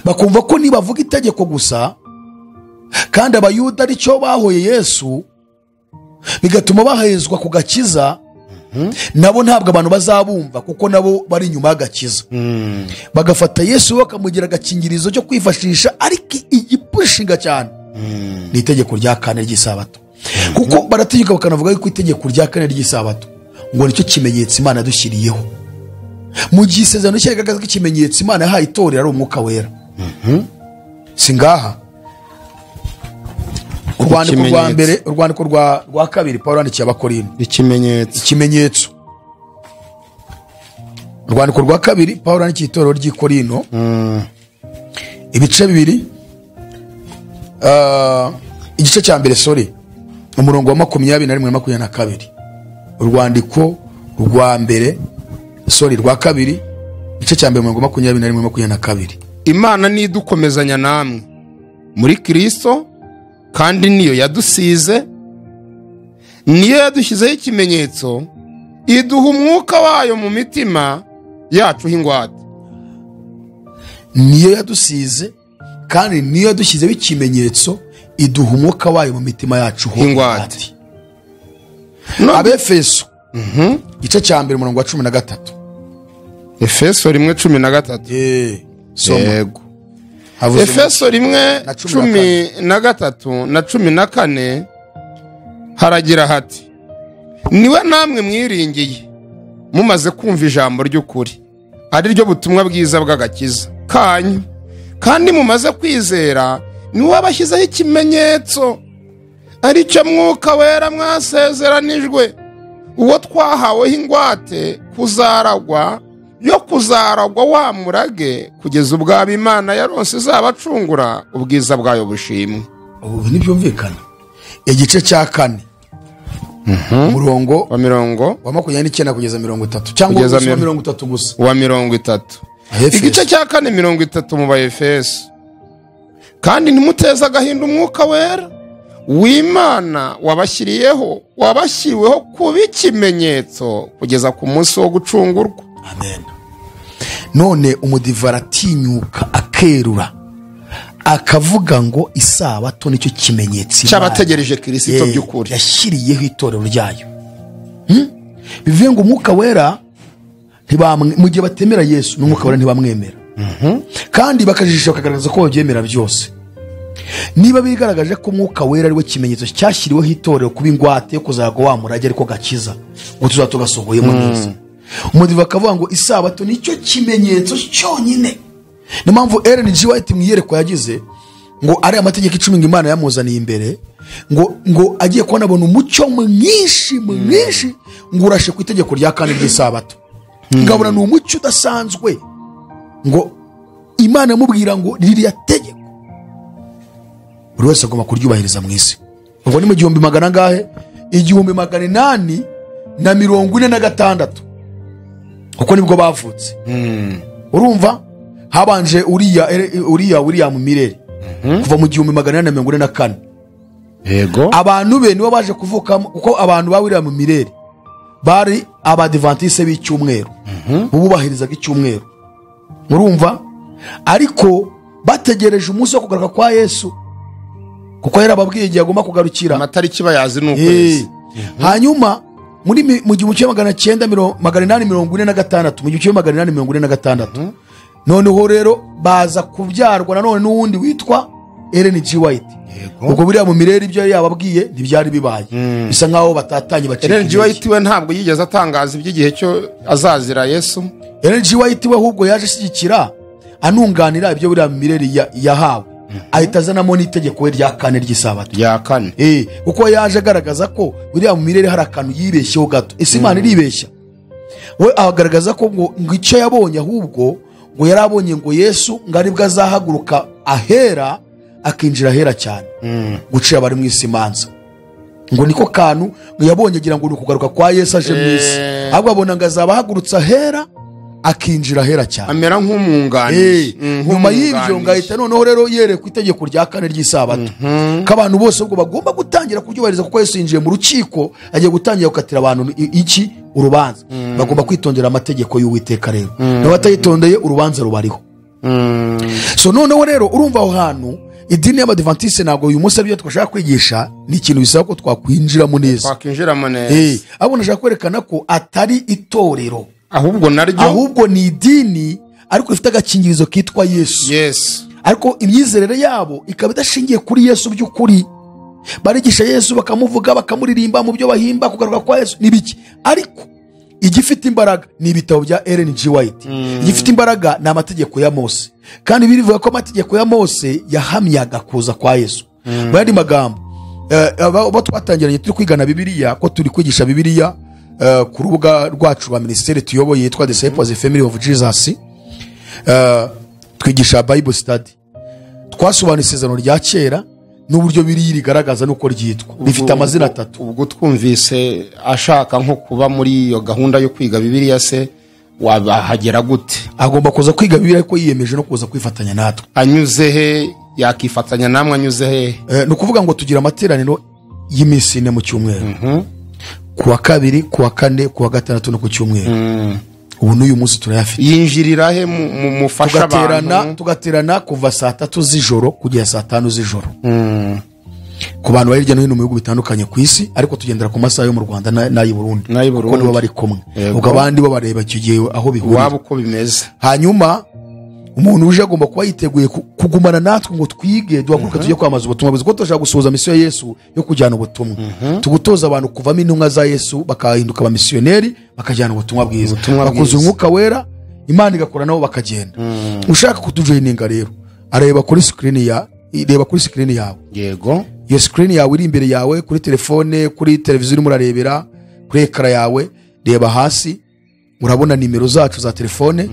Bakumva ko nibavuga itegeko gusa, kandi abayuda aricyo bahoye Yesu, bigatuma bahezwa ku gakiza, nabo ntabwo abantu bazabumva kuko nabo bari inyuma y'agakiza. Bagafata Yesu bakamugira agakingirizo cyo kwifashisha, ariko igipushinga cyane ni itegeko rya 4 ry'isabato. Kuko barategeka bakanavuga yuko itegeko rya 4 ry'isabato ngo nicyo kimenyetso Imana yadushyiriyeho. Mu gihe isezerano cyagaragaza ko ikimenyetso Imana yahaye itorero ari umwuka wera. Singaha urwandiko rwa mbere, urwandiko rwa kabiri Paulo yandikiye Abakorinto, ikimenyetso. Urwandiko rwa kabiri Paulo yandikiye itorero ry'Ikorinto, ibice 2, igice cya mbere umurongo wa 21-22. Urwandiko rwa mbere rwa kabiri igice cya mbere umurongo wa 21-22. Imana nidukomezanya namwe muri Kristo, kandi niyo yadusize, niyo yadushyizeho ikimenyetso, iduha umwuka wayo mu mitima yacu h'ingwate. Niyo yadusize kandi niyo yadushyizeho ikimenyetso, iduha umwuka wayo mu mitima yacu h'ingwate. Abefeso igice cya mbere umurongo wa 13. Efeso 1:13. Yego. Efeso 1:13-14 haragira hati: niwe namwe mwiringiye mumaze kumva ijambo ry'ukuri, ari ryo butumwa bwiza bw'agakiza kanyu, kandi mumaze kwizera, niwe abashyizeho ikimenyetso, ari cyo mwuka wera mwasezeranijwe, uwo twahaweho ingwate kuzaragwa wa murage, kugeza ubwabo Imana yaronse izabacungura ubwiza bwayo bushimwe. Ubu ntibyumvikana. Igice cya 4 umurongo wa 29 kugeza 30, cyangwa wa 30 gusa, wa 30. Igice cya 4 30 mu Baefeso: kandi ntimuteze agahinda umwuka wera w'Imana wabashyiriweho kuba ikimenyetso kugeza ku munsi wo gucungurwa. Amen. None umudiva aratinyuka akerura akavuga ngo isabato nicyo kimenyetso cy'abategereje Kristo by'ukuri yashyiriyeho itorero ryayo. Bivuye ngo umwuka wera mu gihe batemera Yesu n'umwuka wera ntibamwemera, kandi bakajijisha bakagaragaza ko babyemera byose. Niba bigaragaje ko umwuka wera ari we kimenyetso cyashyiriweho itorero kuba ingwate yo kuzagwa wa murage ariko gakiza, ngo tuzatugasohoyemo neza, umudiva akavuga ngo isabato nicyo kimenyetso cyonyine. Ni mpamvu Ellen G. White mu iyerekwa yagize ngo ari amategeko 10 ngo Imana yamuzaniye imbere ngo agiye kubona abona umucyo mwinshi ngo urashe ku itegeko rya kane ry'isabato ngabona ni umucyo udasanzwe ngo Imana yamubwira ngo ririya tegeko buri wese agomba kuryubahiriza mu isi. Ubwo ni mu 100 ngahe 1846 uko nibwo bavutse. Urumva habanje uriya William Mireri kuva mu 1844. Yego Abantu be nibo baje kuvuka kuko abantu ba William Mireri bari abadivantiste b'icyumweru bubahirizaga icyumweru. Urumva ariko bategereje umunsi wo kugaruka kwa Yesu kuko yarababwiye igihe agomba kugarukira amatariki bayazi n'ukwezi. Hanyuma mu 1846 noneho rero baza kubyarwa nanone n'uwundi witwa Ellen G. White. Ubwo buriya mu Mireri ibyo yababwiye ntibyari bibaye bisa nkaho batatanye bacika. Ellen G. White we ntabwo yigeze atangaza iby'igihe cyo azazira Yesu. Ellen G. White we ahubwo yaje ashyigikira anunganira ibyo buriya mu Mireri yahawe ahita azanamo n'itegeko we rya kane ry'isabato ya kane. Kuko yaje agaragaza ko buriya mu Mireri hari akantu yibeshyeho gato. Ese Imana iribeshya? We agaragaza ko ngo icyo yabonye ahubwo ngo yarabonye ngo Yesu ngari bwo azahaguruka ahera akinjira ahera cyane gucira bari mu isi imanza. Ngo niko kantu ngo yabonye agira ngo ukugaruka kwa Yesu aje mu isi ahubwo abona ngo azabahagurutsa ahera akinjira ahera cyane amera nk'umwunganizi. Nyuma y'ibyo ngahita noneho rero yere ku itegeko rya kane ry'isabato k'abantu bose ubwo bagomba gutangira kubyubahiriza kuko Yesu yinjiye mu rukiko agiye gutangira gukatira abantu iki urubanza. Bagomba kwitondera amategeko y'Uwiteka rero n'abatayitondeye urubanza rubariho. So noneho rero urumva aho hantu idini y'abadivantiste ntabwo uyu munsi aribyo twashaka kwigisha ni ikintu bisaba ko twakwinjiramo neza. Abo nashaka kwerekana ko atari itorero ahubwo ni idini ariko ifite agakingirizo kitwa Yesu. Ariko imyizerere yabo ikaba idashingiye kuri Yesu by'ukuri. Barigisha Yesu bakamuvuga bakamuririmba mu byo bahimba kugaruka kwa Yesu nibiki. Ariko igifite imbaraga ni ibitabo bya Ellen G. White. Igifite imbaraga ni amategeko ya Mose. Kandi birivuga ko amategeko ya Mose yahamyaga kuza kwa Yesu. Bari magambo abo twatangiranye turi kwigana Bibiliya ko turi kwigisha Bibiliya ku rubuga rwacu rwa ministeri tuyoboye yitwa Disciples Family of Jesus. Twigisha Bible study. Twasobanura isezerano rya kera n'uburyo biri rigaragaza nuko ryitwa rifite amazina 3. Ubwo twumvise ashaka nko kuba muri iyo gahunda yo kwiga Bibiliya se wabahagera gute? Agomba kuza kwiga Bibiliya ko yiyemeje no kuza kwifatanya natwe. Anyuze he yakifatanya namwe anyuze he? No kuvuga ngo tugira amateraniro y'imisi ine mu cyumweru. Kuwa kabiri, kuwa kane, kuwa gatandatu no ku cyumweru. Ubu n'uyu munsi turayafite. Yinjirira he mu mufasha abantu? Tugaterana kuva saa 3 z'ijoro kugera saa 5 z'ijoro. Ku bantu bari hirya no hino mu bihugu bitandukanye ku isi ariko tugendera ku masaha yo mu Rwanda n'ayi Burundi. Kuko nibo bari kumwe. Ubwo abandi bo bareba kigiye aho bihuriye. Wabo uko bimeze. Hanyuma umuntu uje agomba kuba yiteguye kugumana natwe ngo twige duhaguruka tujye kwamaza ubutumwa bwiza. Kuko turashaka gusoza misiyo ya Yesu yo kujyana ubutumwa. Tugutoza abantu kuvamo intumwa za Yesu bakahinduka abamisiyoneri bakajyana ubutumwa bwiza. Bakuza umwuka wera Imana igakora nabo bakagenda. Ushaka kutujoininga rero areba kuri screen yawe. Yego. Iyo screen yawe iri imbere yawe kuri telefone, kuri televiziyo urimo urarebera, kuri ekara yawe, reba hasi urabona nimero zacu za telefone.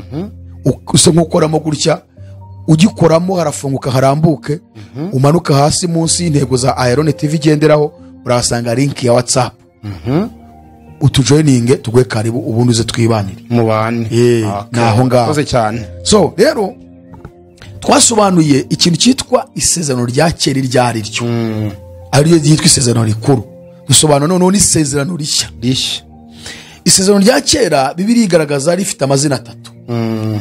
Usa nk'ukoramo gutya ugikoramo harafunguka harambuke umanuka hasi munsi y'intego za Iron TV igenderaho urasanga link ya WhatsApp. Utujoininge tugwe karibu ubundi uze twibanire mu bane. Naho ngaho cyane. So rero twasobanuye ikintu cyitwa isezerano rya kera ryari ryo ariyo ryitwa isezerano rikuru. Dusobanura noneho n'isezerano rishya. Isezerano rya kera Bibiliya igaragaza rifite amazina 3.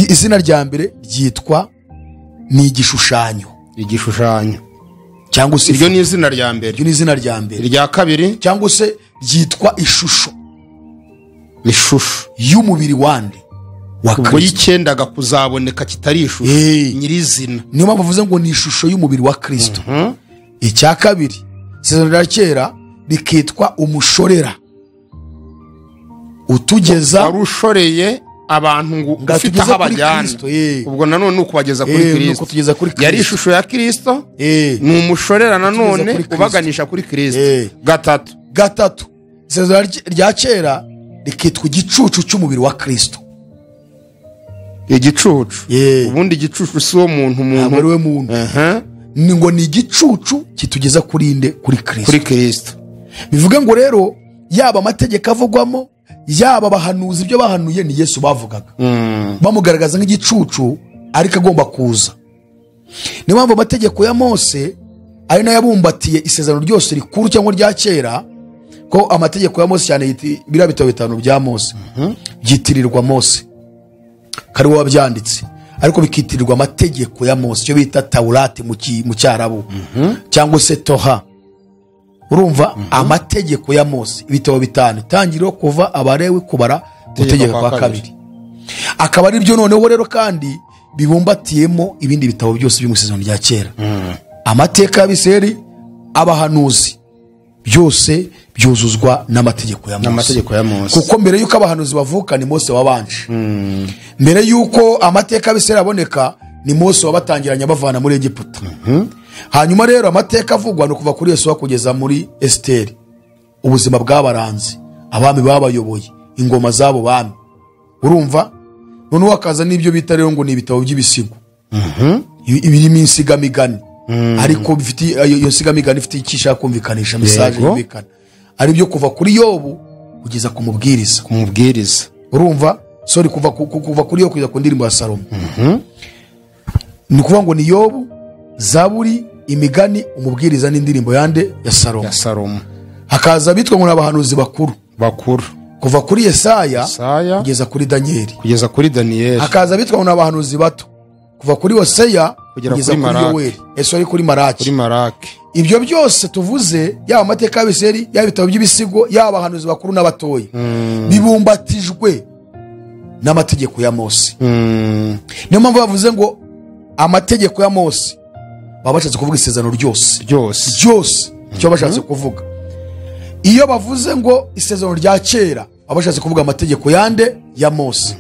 Izina rya mbere ryitwa ni igishushanyo. Cyangwa se iryo ni izina rya mbere. Iryo ni izina rya mbere. Irya kabiri cyangwa se ryitwa ishusho y'umubiri wande wa Kristo. Ubwo yikendaga kuzaboneka kitari ishusho nyirizina. Niyo mpamvu bavuze ngo ni ishusho y'umubiri wa Kristo. Icya kabiri isezerano rya kera rikitwa umushorera. Utugeza warushoreye abantu ngo ufite atugeze aho kuri abajyana Kristo, ubwo nanone ni ukubageza kuri nuko Kristo tugeza kuri Kristo. yari ishusho ya Kristo ni umushorera nanone kuri Kristo. ubaganisha kuri Kristo. gatatu isezerano rya kera rikitwa igicucu cy'umubiri wa Kristo. Igicucu ubundi igicucu si wo muntu ari we muntu ni ngo ni igicucu kitugeza kuri inde kuri Kristo. Bivuga ngo rero yaba amategeko avugwamo yaba abahanuzi ibyo bahanuye ni Yesu bavugaga bamugaragaza nk'igicucu ariko agomba kuza. Niyo mpamvu amategeko ya Mose ari nayo yabumbatiye isezerano ryose rikuru cyangwa rya kera, ko amategeko ya Mose cyane biriya bitabo 5 bya Mose byitirirwa Mose kari wabyanditse, ariko bikitirirwa amategeko ya Mose cyo bita Taurati mu Cyarabu cyangwa se Toha. Urumva amategeko ya Mose ibitabo 5 tangiriro kuva Abalewi kubara gutegeka kwa kabiri, akaba ari byo noneho rero kandi bibumbatiyemo ibindi bitabo byose byo mu isezerano rya kera. Amateka y'Abisirayeli, abahanuzi, byose byuzuzwa n'amategeko ya Mose. Kuko mbere yuko abahanuzi bavuka ni Mose wabanje. Mbere yuko amateka y'Abisirayeli aboneka ni Mose wabatangiranye bavana muri Egiputa. Hanyuma rero amateka avugwa no kuva kuri Yesu kugeza muri Esteri, ubuzima bw'abaranzi, abami babayoboye, ingoma zabo bami. Urumva none wakaza n'ibyo bita rero ngo ni ibitabo by'ibisigo ibirimo insigamigani, ariko bifite iyo nsigamigani ifite ikisha kumvikanisha message yumvikana, ari byo kuva kuri Yobu kugeza ku mubwiriza. Urumva kuva kuri yo kugeza ku ndirimbo ya Salomo. Ni kuvuga ngo ni Yobu, Zaburi, imigani, umubwiriza n'indirimbo yande ya Salomo. Hakaza bitwa ngo abahanuzi bakuru kuva kuri Yesaya kugeza kuri Danieli. Hakaza bitwa ngo abahanuzi bato kuva kuri Hoseya kugeza kuri Yoweli, kuri Maraki. Ibyo byose tuvuze, yaba amateka y'Abisirayeli, yaba ibitabo by'ibisigo, yaba abahanuzi bakuru n'abatoya, bibumbatijwe n'amategeko ya Mose. Niyo mpamvu bavuze ngo amategeko ya Mose baba bashatse kuvuga isezerano ryose icyo bashatse kuvuga. Iyo bavuze ngo isezerano rya kera baba bashatse kuvuga amategeko yande ya Mose.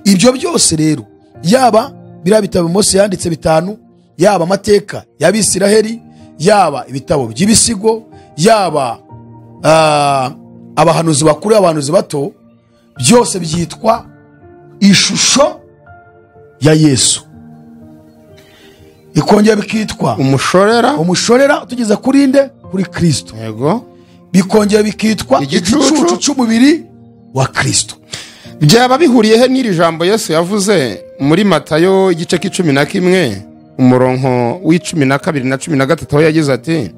Ibyo byose rero, yaba biriya bitabo Mose yanditse 5, yaba amateka y'Abisirayeli, yaba ibitabo by'ibisigo, yaba abahanuzi bakuru, abahanuzi bato, byose byitwa ishusho ya Yesu. Ikongera bikitwa umushorera tugeza kuri nde kuri Kristo. Bikongera bikitwa igicucu cy'umubiri wa Kristo. Byaba bihuriye he n'iri jambo Yesu yavuze muri Matayo igice k'11 umurongo w'12 na 13 aho yagize ati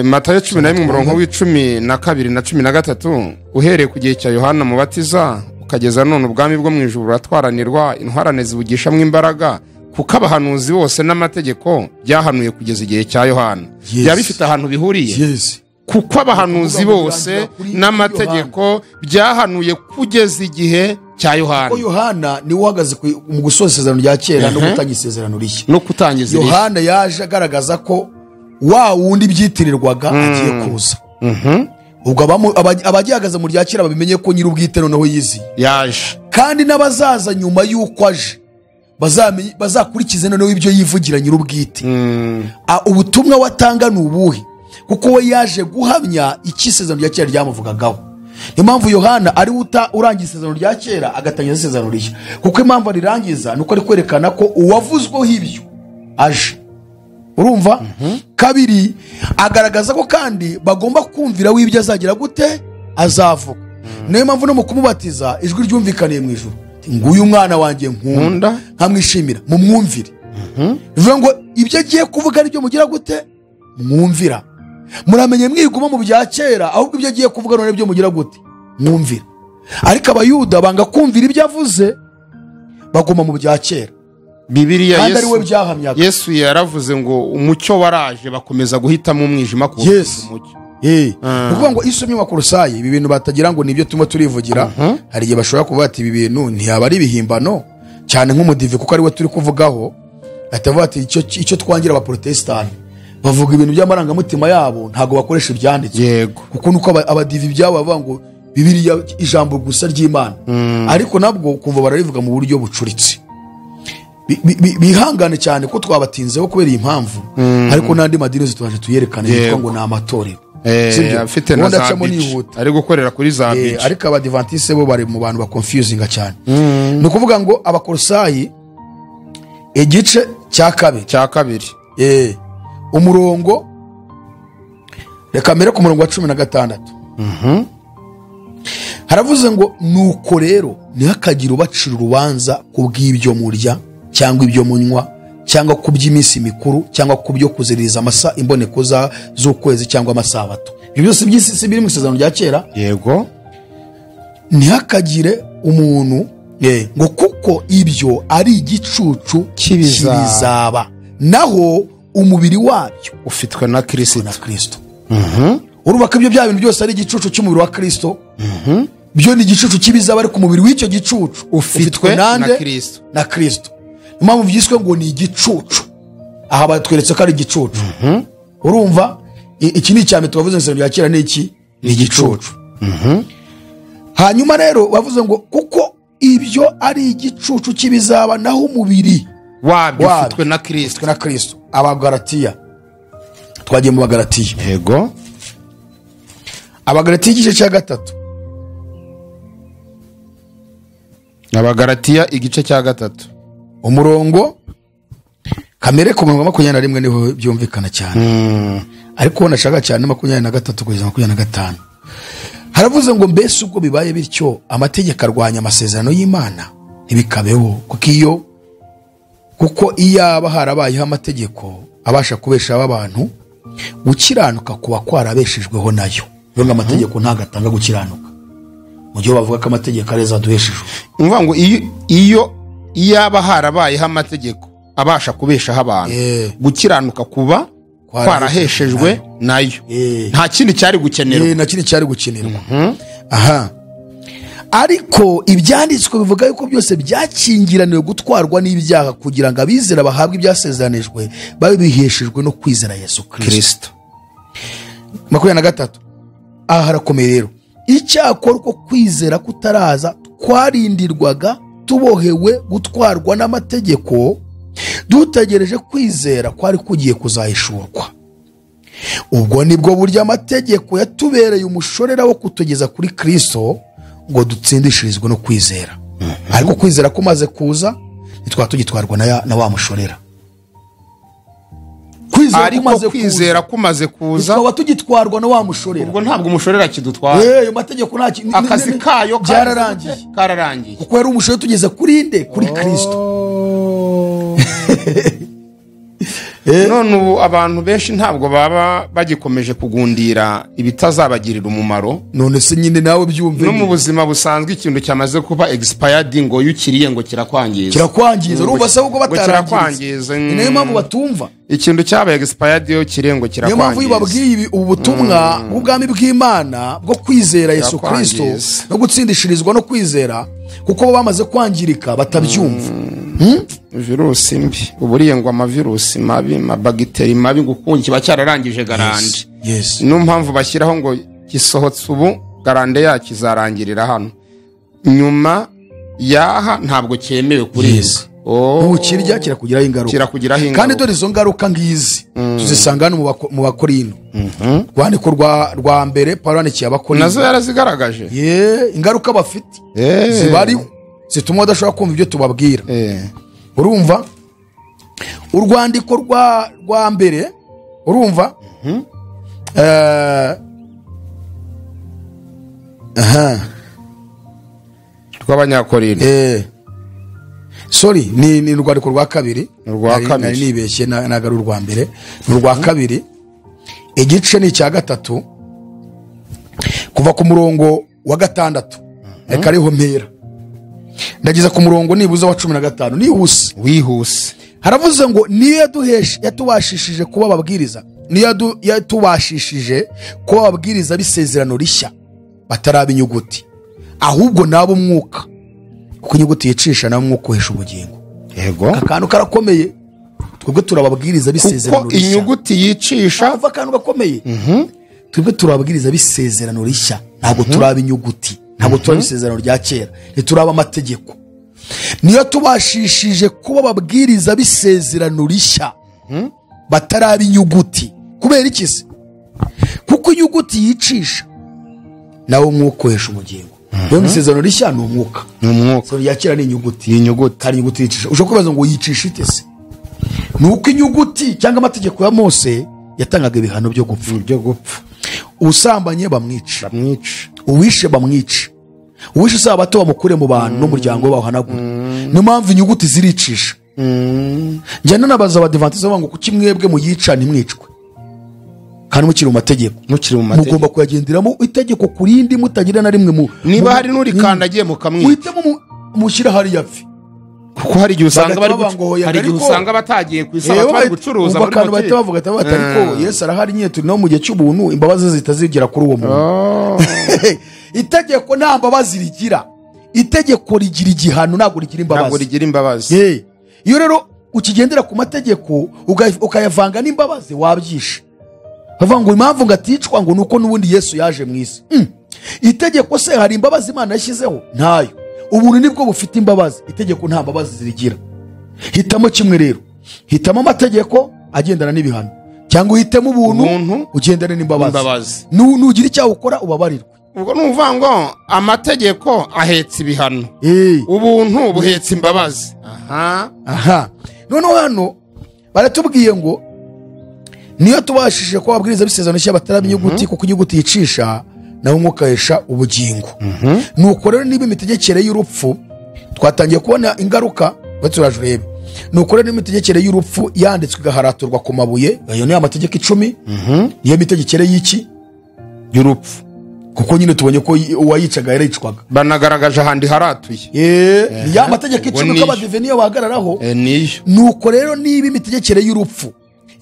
Matayo 11 umurongo w'12 na 13 uhereye ku gihe cya Yohana Mubatiza ukageza none ubwami bwo mu ijuru buratwaranirwa, intwarane zibugishamo imbaraga, kuko abahanuzi bose n'amategeko byahanuye kugeza igihe cya Yohana. Byaba bifite ahantu bihuriye, kuko abahanuzi bose n'amategeko byahanuye kugeza igihe cya Yohana. Kuko Yohana ni uhagaze mu gusoza isezerano rya kera no gutangiza isezerano rishya. Yohana yaje agaragaza ko wa wundi byitirirwaga agiye kuza. Ubwo abagihagaze mu rya kera babimenye ko nyir'ubwite noneho yaje, kandi n'abazaza nyuma y'uko aje bazakurikiza noneho ibyo yivugira nyir'ubwite. Ubutumwa watanga ni ubuhe? Kuko we yaje guhamya icyo isezerano rya kera ryamuvugagaho. Niyo mpamvu Yohana ari urangiza isezerano rya kera agatangiza isezerano rishya, kuko impamvu arirangiza nuko ari kwerekana ko uwavuzweho ibyo aje. Urumva? Kabiri, agaragaza ko kandi bagomba kumvira w'ibyo azagira gute azavuga. Niyo mpamvu no mu kumubatiza ijwi ryumvikaniye mu ijuru, nguyu umwana wanjye nkunda nkamwishimira, mumwumvire. Bivuga ngo ibyo agiye kuvuga ari byo mugira gute mwumvira. Muramenye mwiguma mu bya kera, ahubwo ibyo agiye kuvuga none byo mugira gute mwumvira. Ariko abayuda banga kumvira ibyo avuze, baguma mu bya kera. Bibiliya Yesu yaravuze ngo umucyo waraje, bakomeza guhitamo umwijima ku umucyo. Kuvuga ngo isomye wa Kolosayi, ibi bintu batagira ngo nibyo tumwe turivugira, hari igihe bashobora kuvuga ati ibi bintu ntiyaba ari ibihimbano cyane nk'umudive, kuko ari we turi kuvugaho. Atavuga ati icyo twangira abaprotestani bavuga ibintu by'amarangamutima yabo, ntago bakoresha ibyanditswe. Kuko nuko abadive byabo bavuga ngo Bibiliya ijambo gusa ry'Imana. Ariko nabwo kumva bararivuga mu buryo bucuritse. Bihangane cyane ko twabatinzeho kubera iyi mpamvu, ariko n'andi madini zitwaje tuyerekane yitwa ngo ni amatorero. Afite na za bici ari gukorera kuri za bici, ariko abadivantiste bo bari mu bantu ba confusinga cyane. Ni ukuvuga ngo Abakolosayi igice cya kabiri umurongo, reka mbere ku murongo wa 16. Haravuze ngo nuko rero ntihakagire ubacira urubanza ku bw'ibyo murya cyangwa ibyo munywa cyangwa ku by'iminsi mikuru cyangwa ku byo kuziririza amasa imboneko z'ukwezi cyangwa amasabato. Ibyo byose by'isi biri mu isezerano rya kera. Yego. Ntihakagire umuntu ngo kuko ibyo ari igicucu kibizaba, naho umubiri wabyo ufitwe na Kristo. Urubaka ibyo bya bintu byose ari igicucu cy'umubiri wa Kristo. Byo ni igicucu kibizaba, ariko umubiri w'icyo gicucu ufitwe na Kristo. Impamvu byiswe ngo ni igicucu, aha batweretse ko ari igicucu. Urumva iki ni cyane tubavuze ngo bya kera ni iki, ni igicucu. Hanyuma rero bavuze ngo kuko ibyo ari igicucu kibizaba, naho umubiri wabyo ufitwe na Kristo. Abagalatiya, twagiye mu Bagalatiya. Yego. Abagalatiya igice cya 3. Abagalatiya igice cya 3 umurongo kamere ku murongo 21 niho byumvikana cyane. Ariko nashaka cyane 23 kugeza 25. Haravuze ngo mbese ubwo bibaye bityo amategeko arwanya amasezerano y'Imana ntibikabeho, kuko iyaba harabayeho amategeko abasha kubeshaho abantu, gukiranuka kuba kwarabeshejweho nayo. Ngo amategeko ntagatanga gukiranuka. Mu gihe bavuga ko amategeko areza duhesheje. Umva ngo iyo iyaba harabayeho amategeko abasha kubeshaho abantu, gukiranuka kuba kwaraheshejwe nayo, nta kindi cyari gukenerwa. Aha. Ariko ibyanditswe bivuga yuko byose byakingiraniwe gutwarwa n'ibyaha, kugira ngo abizera bahabwe ibyasezeranijwe babe biheshejwe no kwizera Yesu Kristo. 23. Aha harakomeye rero. Icyakora uko kwizera kutaraza twarindirwaga tubohewe gutwarwa n'amategeko, dutegereje kwizera kwari kugiye kuzahishurwa. Ubwo nibwo buryo amategeko yatubereye umushorera wo kutugeza kuri Kristo, ngo dutsindishirizwe no kwizera. Ariko kwizera kumaze kuza ntitwa tugitwarwa na wa mushorera. Kwizera kumaze kuza twaba tugitwarwa na wa mushorera. Ubwo ntabwo umushorera kidutwara. Ayo mategeko nta akazi kayo kararangiye. Kuko yari umushorera tugeze kuri nde, kuri Kristo. None ubu abantu benshi ntabwo baba bagikomeje kugundira ibitazabagirira umumaro. None se nyine nawe byumve, no mu buzima busanzwe ikintu cyamaze kuba expired ngo yukiriye ngo kirakwangiza. Urumva se ubwo batarangiza. Ni nayo mpamvu batumva. Ikintu cyabaye expired yo kirengo kirakwangiza. Niyo mpamvu yibabwiye ubu butumwa bw'ubwami bw'Imana bwo kwizera Yesu Kristo no gutsindishirizwa no kwizera, kuko bamaze kwangirika batabyumva. Virusi mbi uburiye ngo amavirusi mabi, amabagiteri mabi gukunki kiba cyararangije garande. Niyo mpamvu bashyiraho ngo gisohotse ubu garande yaki zarangirira hano, nyuma yaha ntabwo cyemewe kuri ukirya kirakugiraho ingaruka. Kandi dore izo ngaruka ngizi tuzisanga no mu Bakorino. Rwandiko rwa mbere Pawulo yandikiye Abakorino nazo yarazigaragaje ingaruka bafite zibariho zituma badashobora kumva ibyo tubabwira. Urumva urwandiko rwa mbere, urumva rw'Abanyakorino. Sorry, ni urwandiko rwa kabiri. Nari nibeshye nagaru rwa mbere. Urwa kabiri igice ni cya 3 kuva ku murongo wa 6. Reka ariho mpera ndageza ku murongo nibuza wa 15. Wihuse. Haravuze ngo niyo yatubashishije kuba ababwiriza, niyo yatubashishije kuba ababwiriza bisezerano rishya bataraba inyuguti, ahubwo nabo umwuka, kuko inyuguti yicisha na mwuka uhesha ubugingo. Yego. Akantu karakomeye. Twebwe turababwiriza bisezerano rishya. Kuko inyuguti yicisha ava akantu gakomeye. twebwe turababwiriza bisezerano rishya, ntabwo turaba inyuguti, ntabwo turaba isezerano rya kera, ntituraba amategeko. Niyo tubashishije kuba babwiriza bisezerano rishya bataraba inyuguti. Kubera iki se? Kuko inyuguti yicisha, nawe umwuka uhesha ubugingo. Rero isezerano rishya ni umwuka, isezerano rya kera ni inyuguti. Kandi inyuguti yicisha. Ushobora kubaza ngo yicisha ite se? Nuko inyuguti cyangwa amategeko ya Mose yatangaga ibihano byo gupfa. Usambanye bamwica, uwishe bamwica, uwishe isabato bamukure mu bantu n'umuryango we bawuhanagura. Niyo mpamvu inyuguti ziricisha. Njyana nabaza abadivantiste bavuga ngo kuki mwebwe muyica ntimwicwe kandi mukiri mu mategeko? Mugomba kuyagenderamo itegeko kurindi mutagira na rimwe niba hari n'urikandagiye mukamwica, uhitemo mushyira hari yapfi. Kuko hari igihe usanga batagiye ku isabato bari gucuruza muri bakanu bahita bavuga ati ariko Yesu arahari nyine turi no mu gihe cy'ubuntu, imbabazi zitazigera kuri uwo muntu. Itegeko nta mbabazi rigira, itegeko rigira igihano, ntabwo rigira imbabazi. Iyo rero ukigendera ku mategeko ukayavanga n'imbabazi wabyishe. Bavuga ngo impamvu ngo aticwa ngo nuko n'ubundi Yesu yaje mu isi. Itegeko se hari imbabazi Imana yashyizeho? Ntayo. Ubuntu nibwo bufite imbabazi, itegeko nta mbabazi zirigira. Hitamo kimwe rero, hitamo amategeko agendana n'ibihano, cyangwa uhitemo ubuntu ugendane n'imbabazi. Nugira icyaha ukora ubabarirwe. Ubwo nuvuga ngo amategeko ahetse ibihano, ubuntu buhetse imbabazi. Noneho hano baratubwiye ngo niyo tubashije ko babwiriza bisezerano rishya bataraba inyuguti, kuko inyuguti yicisha nawe umwuka uhesha ubugingo. Nuko rero niba imitegekere y'urupfu, twatangiye kubona ingaruka baturajurebe. Nuko rero imitegekere y'urupfu yanditswe igaharaturwa ku mabuye, ayo ni amategeko 10. Niyo mitegekere y'iki? Y'urupfu. Kuko nyine tubonye ko uwayicaga yaricwaga. Banagaragaje ahandi haratuye. Ya mategeko 10 k'abadive niyo bahagararaho. Nuko rero niba imitegekere y'urupfu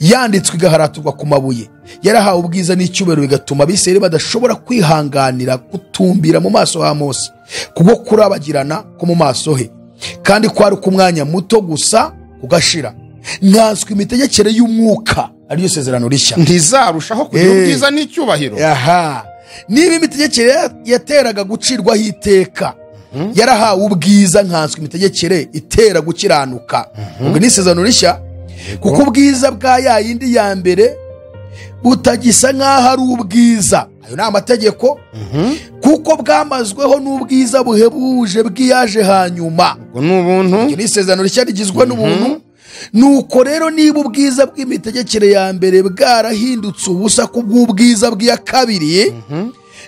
yanditswe igaharaturwa ku mabuye, yarahawe ubwiza n'icyubahiro, bigatuma abisirayeli badashobora kwihanganira gutumbira mu maso ha Mose kubwo kurabagirana ko mu maso he, kandi kwari ku mwanya muto gusa kugashira. Nkanswe imitegekere y'umwuka, ariyo sezerano rishya, ntizarushaho kugira ubwiza n'icyubahiro. Niba imitegekere yateraga gucirwaho iteka yarahawe ubwiza, nkanswe imitegekere itera gukiranuka. Ubwo ni isezerano rishya, kuko ubwiza bwa ya yindi ya mbere butagisa nk'aho ari ubwiza. Ayo ni amategeko, kuko bwamazweho n'ubwiza buhebuje bw'iyaje hanyuma. Ni isezerano rishya rigizwe n'ubuntu. Nuko rero niba ubwiza bw'imitegekere ya mbere bwarahindutse ubusa kubw'ubwiza bw'iya kabiri,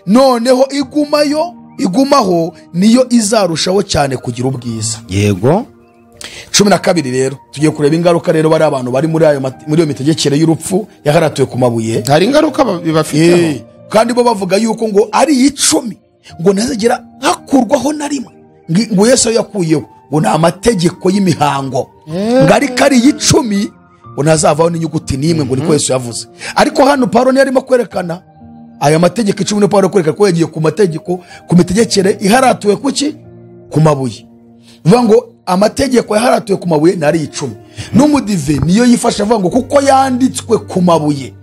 noneho igumaho niyo izarushaho cyane kugira ubwiza. Yego. 12 rero tugiye kureba ingaruka rero bari abantu bari muri iyo mitegekere y'urupfu yaharatuye ku mabuye. Hari ingaruka bibafiteho, kandi bo bavuga yuko ngo ari 10 ngo ntazigera hakurwaho na rimwe, ngo Yesu yakuyeho ngo ni amategeko y'imihango, ngo ariko ari 10 ngo ntazavaho n'inyuguti n'imwe, ngo niko Yesu yavuze. Ariko hano Paulo ni arimo kwerekana aya mategeko 10, no Paulo kwerekana ko yagiye ku mategeko, ku mitegekere iharatuye kuki? Ku mabuye. Vuga ngo amategeko yaharatuye ku mabuye nari 10. N'umudive niyo yifasha avuga ngo kuko yanditswe ku mabuye.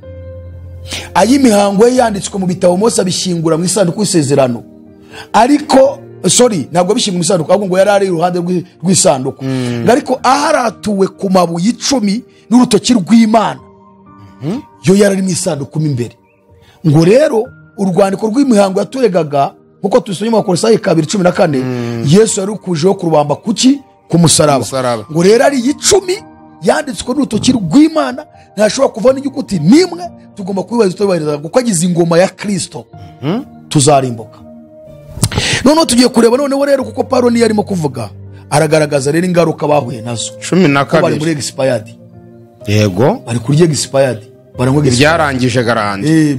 Ayimihango yanditswe mu bitabo Mose abishingura mu isanduku y'isezerano. Ariko ntabwo bishingura mu isanduku, ahubwo ngo yarari iruhande rw'isanduku. Ariko aharatuwe ku mabuye 10 n'urutoki rw'Imana, yo yarari mu isanduku imbere. Ngo rero urwandiko rw'imihango yaturegaga, kuko tusomye mu Bakolosayi 2:14, Yesu yari kujeho kurubamba kuki? Ku musaraba. Ngo rero ari 10 yanditswe n'urutoki rw'Imana, ntashobora kuvana inyuguti n'imwe. Tugomba kubibahiriza kuko agize ingoma ya Kristo, tuzarimbuka. Noneho tugiye kureba noneho rero, kuko Paulo niyo arimo kuvuga, aragaragaza rero ingaruka bahuye nazo. 12 bari muri expired. Yego, bari kuri expired, byarangije garante,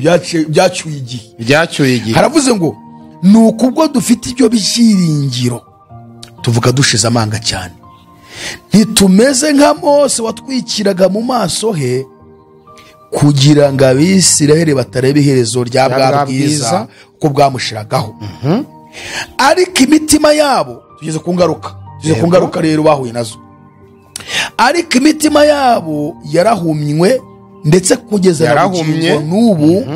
byacyuye igihe. Haravuze ngo nuko ubwo dufite ibyo byiringiro tuvuga dushize amanga cyane, ntitumeze nka Mose watwikiraga mu maso he kugira ngo Abisirayeli batareba iherezo rya bwa bwiza uko bwamushiragaho. Ariko imitima yabo, tugeze ku ngaruka rero bahuye nazo. Ariko imitima yabo yarahumywe, ndetse kugeza n'ubu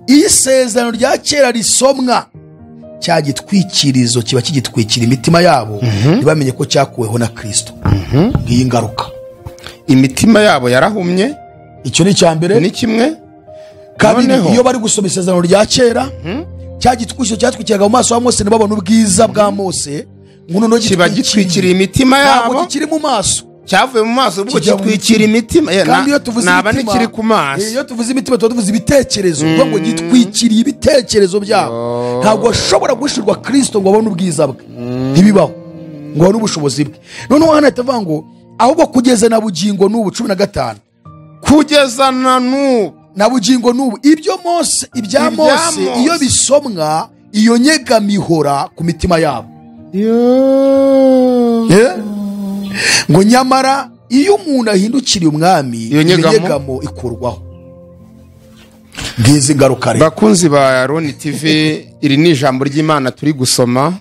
iyo isezerano rya kera risomwa, cya gitwikirizo kiba kigitwikira imitima yabo, ntibamenye ko cyakuweho na Kristo. Ngiyi ngaruka, imitima yabo yarahumye. icyo ni icya mbere. Ni kimwe. Kabiri, iyo bari gusoma isezerano rya kera, cya gitwikirizo cyatwikiraga mu maso ha Mose ntibabone ubwiza bwa Mose, nguno kiba gitwikiriye imitima yabo, ntabwo kikiri mu maso, cyavuye mu maso ubwo gitwikira imitima. Kandi iyo tuvuze imitima, kiri ku maso, iyo tuvuze imitima tuba tuvuze ibitekerezo, ngo gitwikiriye ibitekerezo byabo. Ntabwo ashobora gushirwa Kristo ngo abone ubwiza bwe, ntibibaho, ngo abone ubushobozi bwe. Noneho hano ahita ngo ahubwo kugeza na bugingo n'ubu 15, kugeza na n'ubu na bugingo n'ubu, ibya Mose iyo bisomwa, iyo nyegamo ihora ku mitima yabo. Ngo nyamara iyo umuntu ahindukiriye umwami, iyo nyegamo ikurwaho. Ngizi ngaruka rero, bakunzi ba Aroni TV, iri ni ijambo ry'Imana turi gusoma.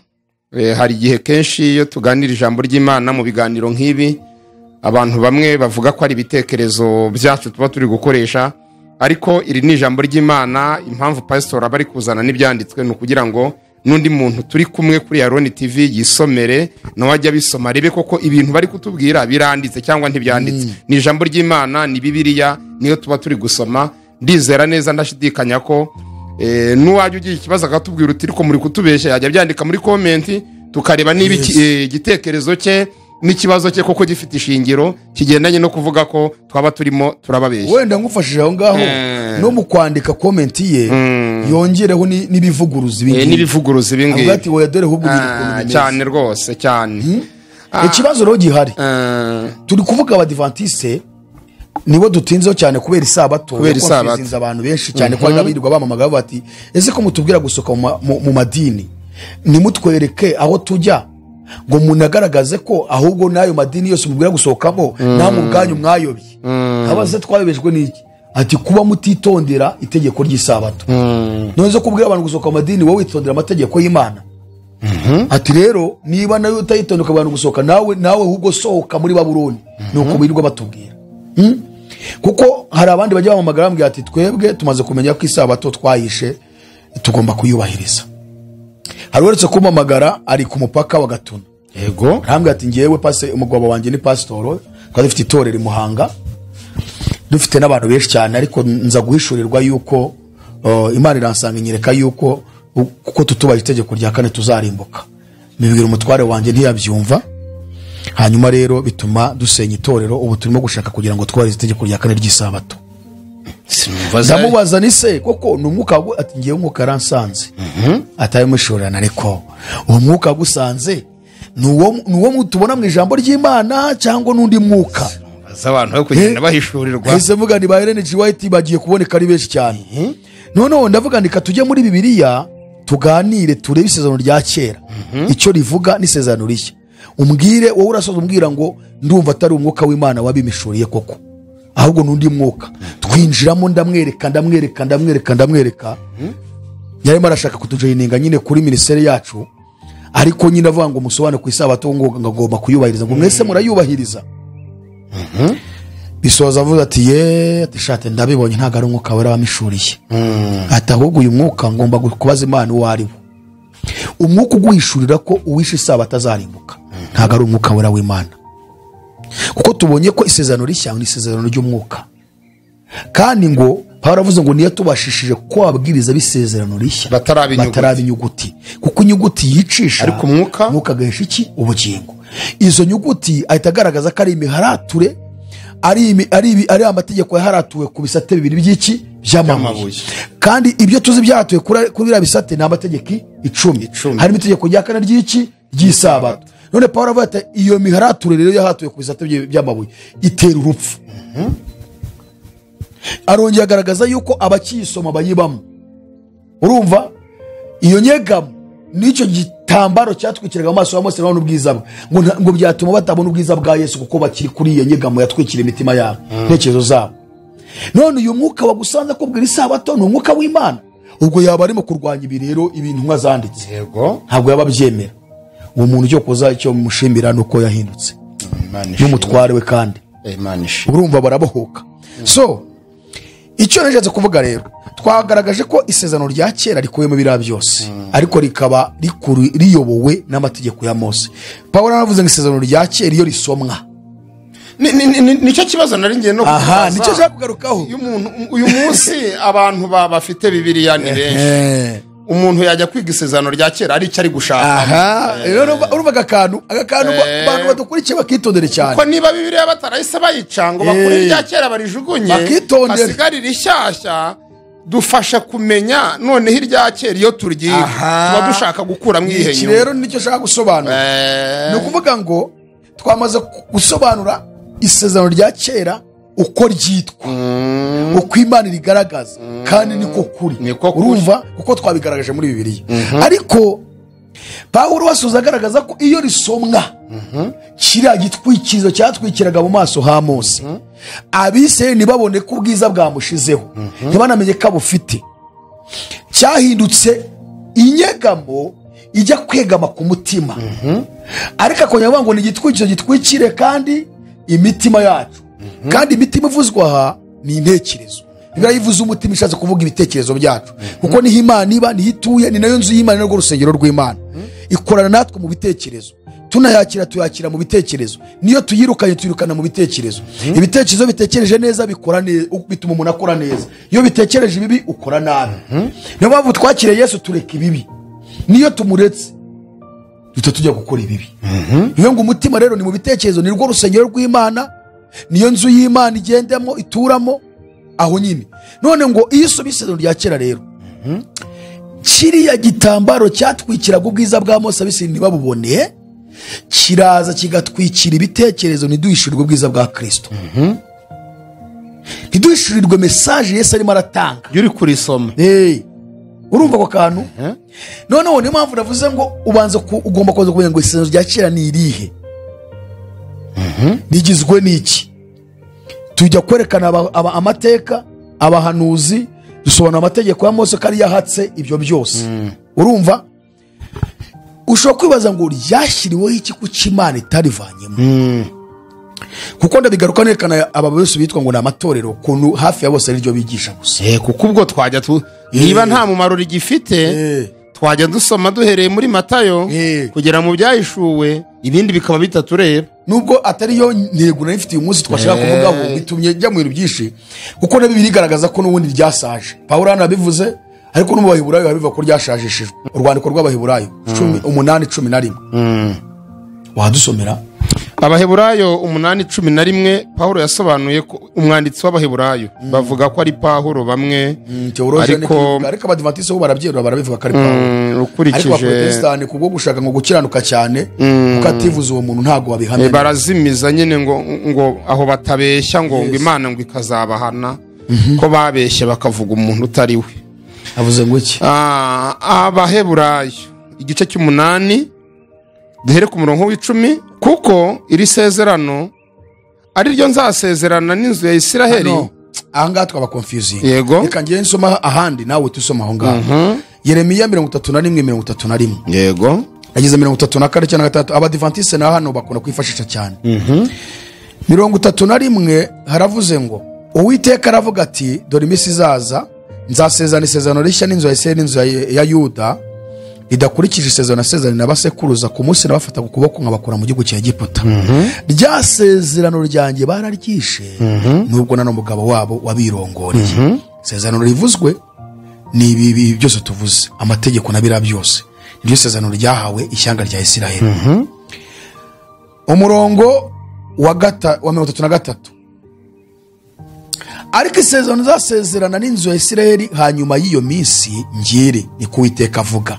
Hari igihe kenshi iyo tuganira ijambo ry'Imana mu biganiro nk'ibi, abantu bamwe bavuga ko ari ibitekerezo byacu tuba turi gukoresha, ariko iri ni ijambo ry'Imana. Impamvu pastor aba ari kuzana n'ibyanditswe ni ukugira ngo n'undi muntu turi kumwe kuri Aroni TV yisomere, nawe ajya bisoma arebe koko ibintu bari kutubwira biranditse cyangwa ntibyanditse. Ni ijambo ry'Imana, ni Bibiliya, niyo tuba turi gusoma. Ndizera neza, ndashidikanya ko n'uwajya ugira ikibazo akatubwira uti ariko muri kutubeshya, yajya byandika muri komenti tukareba niba igitekerezo cye n'ikibazo cye koko gifite ishingiro kigendanye no kuvuga ko twaba turimo turababeshya. Wenda ngufashije aho ngaho no mu kwandika komenti ye, yongereho n'ibivuguruza ibingibi, n'ibivuguruza ibingibi, avuga ati wowe dore ahubwo biri cyane rwose cyane. Ikibazo rero gihari, turi kuvuga abadivantiste nibo dutinzeho cyane kubera isabato, kuko abantu benshi cyane ko n'abirirwa bamamaga bati ese ko mutubwira gusoka mu madini, nimutwereke aho tujya ngo munagaragaze ko ahubwo nayo madini yose mubwira gusohokamo namwe ubwanyu mwayobye. Abaze twayobejwe n'iki? Ati kuba mutitondera itegeko ry'isabato. None zo kubwira abantu gusohoka mu madini wowe witondera amategeko y'Imana. Ati rero niba nayo utayitondoka abantu gusohoka, nawe ahubwo sohoka muri Babuloni. Nuko birirwa batubwira. Kuko hari abandi bajya bamamagara bambwira ati twebwe tumaze kumenya ko isabato twayishe tugomba kuyubahiriza. Hari uretse kumamagara ari ku mupaka wa Gatuna. Yego. Rambwira ati ngewe umugabo wanjye ni pastor, kwa dufite itorero i Muhanga, dufite n'abantu benshi cyane, ariko nza guhishurirwa yuko Imana iransanga inyereka yuko kuko tutubaye itegeko rya kane tuzarimbuka. Mbibwira umutware wanjye ntiyabyumva, hanyuma rero bituma dusenya itorero. Ubu turimo gushaka kugira ngo twarize itegeko rya kane ry'isabato. Ndamubaza ni se koko n'umwuka, ati ngiye umwuka yaransanze, atayimushorana, ariko uwo mwuka gusanze nuwo tubona mu ijambo ry'Imana cyangwa n'undi mwuka? Abantu bwo kugenda bahishurirwa. Ese mvuga ni ba Ellen G. White bagiye kuboneka ari benshi cyane. Noneho ndavuga ndika tujye muri Bibiliya tuganire, turebe isezerano rya kera icyo rivuga n'isezerano rishya. Umbwire wowe urasoza umbwira ngo ndumva atari umwuka w'Imana wabimishuriye koko, ahubwo n'undi mwuka. Twinjiramo ndamwereka yarimo arashaka kutujoyininga nyine kuri ministeri yacu, ariko nyine avuga ngo musobane ku isabato ngo ngagomba kuyubahiriza. Ngo mwese murayubahiriza? Bisoza avuga ati ati shate ndabibonye ntago ari umwuka wera wamishuriye. Ati ahubwo uyu mwuka ngomba kubaza Imana uwo ari wo. Umwuka uguhishurira ko uwishe isabato azarimbuka ntago ari umwuka wera w'Imana, kuko tubonye ko isezerano rishya ni isezerano ry'umwuka. Kandi ngo Pawulo avuze ngo niyo tubashishije ko ababwiriza b'isezerano rishya batarabi inyuguti, kuko inyuguti yicisha, ariko umwuka agahesha iki? Ubugingo. Izo nyuguti ahita agaragaza ko ari imiharature, ari amategeko yaharatuwe ku bisate bibiri by'iki? By'amabuye. Kandi ibyo tuzi byahatuwe kuri biriya bisate ni amategeko 10. Harimo itegeko rya kane ry'iki? Ry'isabato. None Pawulo avuga ati iyo miharature rero yahatuwe ku bisate by'amabuye itera urupfu. Arongera agaragaza yuko abakiyisoma bayibamo. Urumva? Iyo nyegamo nicyo gitambaro cyatwikiraga amaso ya Mose n'ubona ubwiza bwe, ngo byatuma batabona ubwiza bwa Yesu kuko bakiri kuri iyo nyegamo yatwikira imitima yabo, ntekerezo zabo. None uyu mwuka wagusanze kubwira isabato ni umwuka w'Imana, ubwo yaba arimo kurwanya ibi rero ibintu nka zanditse. Yego. Ntabwo yaba byemera. Uwo muntu cyo kuza icyo mushimira nuko yahindutse n'umutware we, kandi urumva barabohoka. So icyo nashatse kuvuga rero, twagaragaje ko isezerano rya kera rikubiyemo biriya byose, ariko rikaba riyobowe n'amategeko ya Mose. Pawulo aravuze ngo isezerano rya kera iyo risomwa, nicyo kibazo nari ngiye no kubaza. Nicyo nshaka kugarukaho. Uyu munsi abantu bafite Bibiliya ni benshi. Umuntu yajya kwiga isezerano rya kera ari icyo ari gushaka. Urumva agakantu abantu badukurikiye bakitondere cyane, kuko niba Bibiliya batarahise bayica ngo bakure irya kera barijugunye, hasigarira ishyashya, dufasha kumenya noneho irya kera iyo turyiga tuba dushaka gukura mwihenyo. Iki rero nicyo nshaka gusobanura. Ni ukuvuga ngo twamaze gusobanura isezerano rya kera uko ryitwa, uko Imana rigaragaza, kandi niko kuri. Urumva kuko twabigaragaje muri Bibiliya. Ariko Pawulo wasoza agaragaza ko iyo risomwa, kiriya gitwikirizo cyatwikiraga mu maso ha Mose, Abisirayeli ntibabone ko ubwiza bwamushizeho, ntibanamenye ko abufite, cyahindutse inyegamo ijya kwegama ku mutima. Ariko akongera avuga ngo ni igitwikirizo gitwikire kandi imitima yacu. Kandi imitima ivuzwa aha ni intekerezo. Bibiliya yivuze umutima ishatse kuvuga ibitekerezo byacu, kuko niho Imana iba, niho ituye, ni nayo nzu y'Imana, n'urwo rusengero rw'Imana. Ikorana natwe mu bitekerezo, tunayakira tuyakira mu bitekerezo, niyo tuyirukanye tuyirukana mu bitekerezo. Ibitekerezo bitekereje neza bikora neza, bituma umuntu akora neza. Iyo bitekereje ibibi ukora nabi. Niyo mpamvu twakire Yesu tureka ibibi, niyo tumuretse duhita tujya gukora ibibi. Niyo ngo umutima rero ni mu bitekerezo, ni rwo rusengero rw'Imana, niyo nzu y'Imana igendamo ituramo aho nyine. None ngo iyo usomye isezerano rya kera rero, kiriya gitambaro cyatwikiraga ubwiza bwa Mose Abisirayeli ntibabubone, kiraza kigatwikira ibitekerezo, ntiduhishurirwe ubwiza bwa Kristo, ntiduhishurirwe mesaje Yesu arimo aratanga iyo uri kurisoma. Urumva ako kantu? Noneho niyo mpamvu navuze ngo ugomba kuza kumenya ngo isezerano rya kera ni irihe, rigizwe n'iki. Tujya kwerekana amateka, abahanuzi, dusobanura amategeko ya Mose ko ari yahatse ibyo byose. Urumva ushobora kwibaza ngo ryashyiriweho iki kuko Imana itarivanyemo, kuko ndabigaruka nerekana aba bose bitwa ngo ni amatorero, ukuntu hafi ya bose ari ryo bigisha gusa. Kuko ubwo twajya niba nta mumaro rigifite, twajya dusoma duhereye muri Matayo kugera mu byahishuwe, ibindi bikaba bitatureba. Nubwo atari yo ntego nari mfite uyu munsi twashaka kuvugaho, bitumye jya mu bintu byinshi, kuko nabi birigaragaza ko n'ubundi ryasaje. Pawulo anabivuze, ariko no mu Baheburayo babivuga ko ryashajishijwe. Urwandiko rw'Abaheburayo 8:11 wadusomera. Abaheburayo 8:11, Pawulo yasobanuye ko umwanditsi w'Abaheburayo bavuga ko ari Pawulo bamwe, ariko Abadiventiste bo barabyerura barabivuga ko ari Pawulo. Ariko Abaprotestani kubwo gushaka ngo gukiranuka cyane, kuko ativuze uwo muntu ntago wabihamya, barazimiza nyine ngo aho batabeshya ngo Imana ngo ikazabahana ko babeshye bakavuga umuntu utari we. Avuze ngo iki? Abaheburayo igice cy'8 duhere ku murongo w'10, kuko iri sezerano ari ryo nzasezerana n'inzu ya Isiraheli. Aha ngaha twaba confusing. Reka ngiye nsoma ahandi nawe tusoma aho ngaho. Yeremiya 31:31. Yego. Yagize 34 cyangwa 3. Abadiventiste na hano bakunda kwifashisha cyane. 31 haravuze ngo Uwiteka aravuga ati, dore iminsi izaza nzasezerana isezerano rishya n'inzu ya Isiraheli n'inzu ya Yuda, ridakurikije isezerano nasezeranye n'abasekuruza ku munsi nabafata ku kuboko nkabakura mu gihugu cya Egiputa. Rya sezerano ryanjye bararyishe, nubwo na n'umugabo wabo wabirongoreye. Isezerano rivuzwe ni ibi byose tuvuze, amategeko nabira byose, iryo sezerano ryahawe ishyanga rya Isiraheli. Umurongo wa 33, ariko isezerano zasezerana n'inzu ya Isiraheli hanyuma y'iyo minsi ngire, ni ko Uwiteka avuga,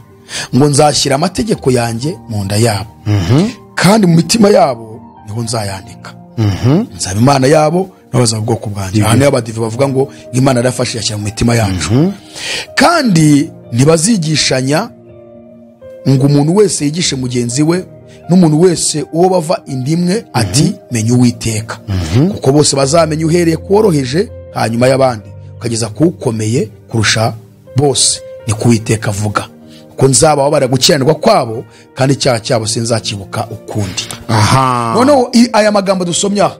ngo nzashyira amategeko yanjye mu nda yabo, kandi mu mitima yabo niho nzayandika. Nzaba Imana yabo, nabo bazaba ubwoko bwanjye. Hano y'Abadive bavuga ngo Imana yarafashe yashyira mu mitima yacu. Kandi ntibazigishanya ngo umuntu wese yigishe mugenzi we, n'umuntu wese uwo bava indimwe ati menya Uwiteka, kuko bose bazamenya uhereye kuworoheje hanyuma y'abandi ukageza kuwukomeye kurusha bose, ni ko Uwiteka avuga, ko nzaba bara gukiranirwa kwabo kandi icyaha cyabo sinzakibuka ukundi. Noneho aya magambo dusomya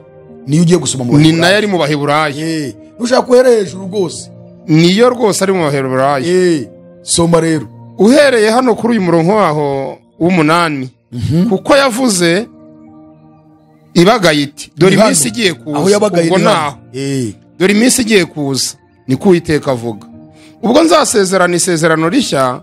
niyo ugiye gusoma mu ni nayo ari mu Baheburayo. nushaka guhera hejuru rwose. niyo rwose ari mu baheburayo. Soma rero uhereye hano kuri uyu murongo waho w'8 kuko yavuze ibagaye iti dore iminsi igiye kuza. aho yabagaye ubwo naho dore iminsi igiye kuza niko Uwiteka avuga, ubwo nzasezerana isezerano rishya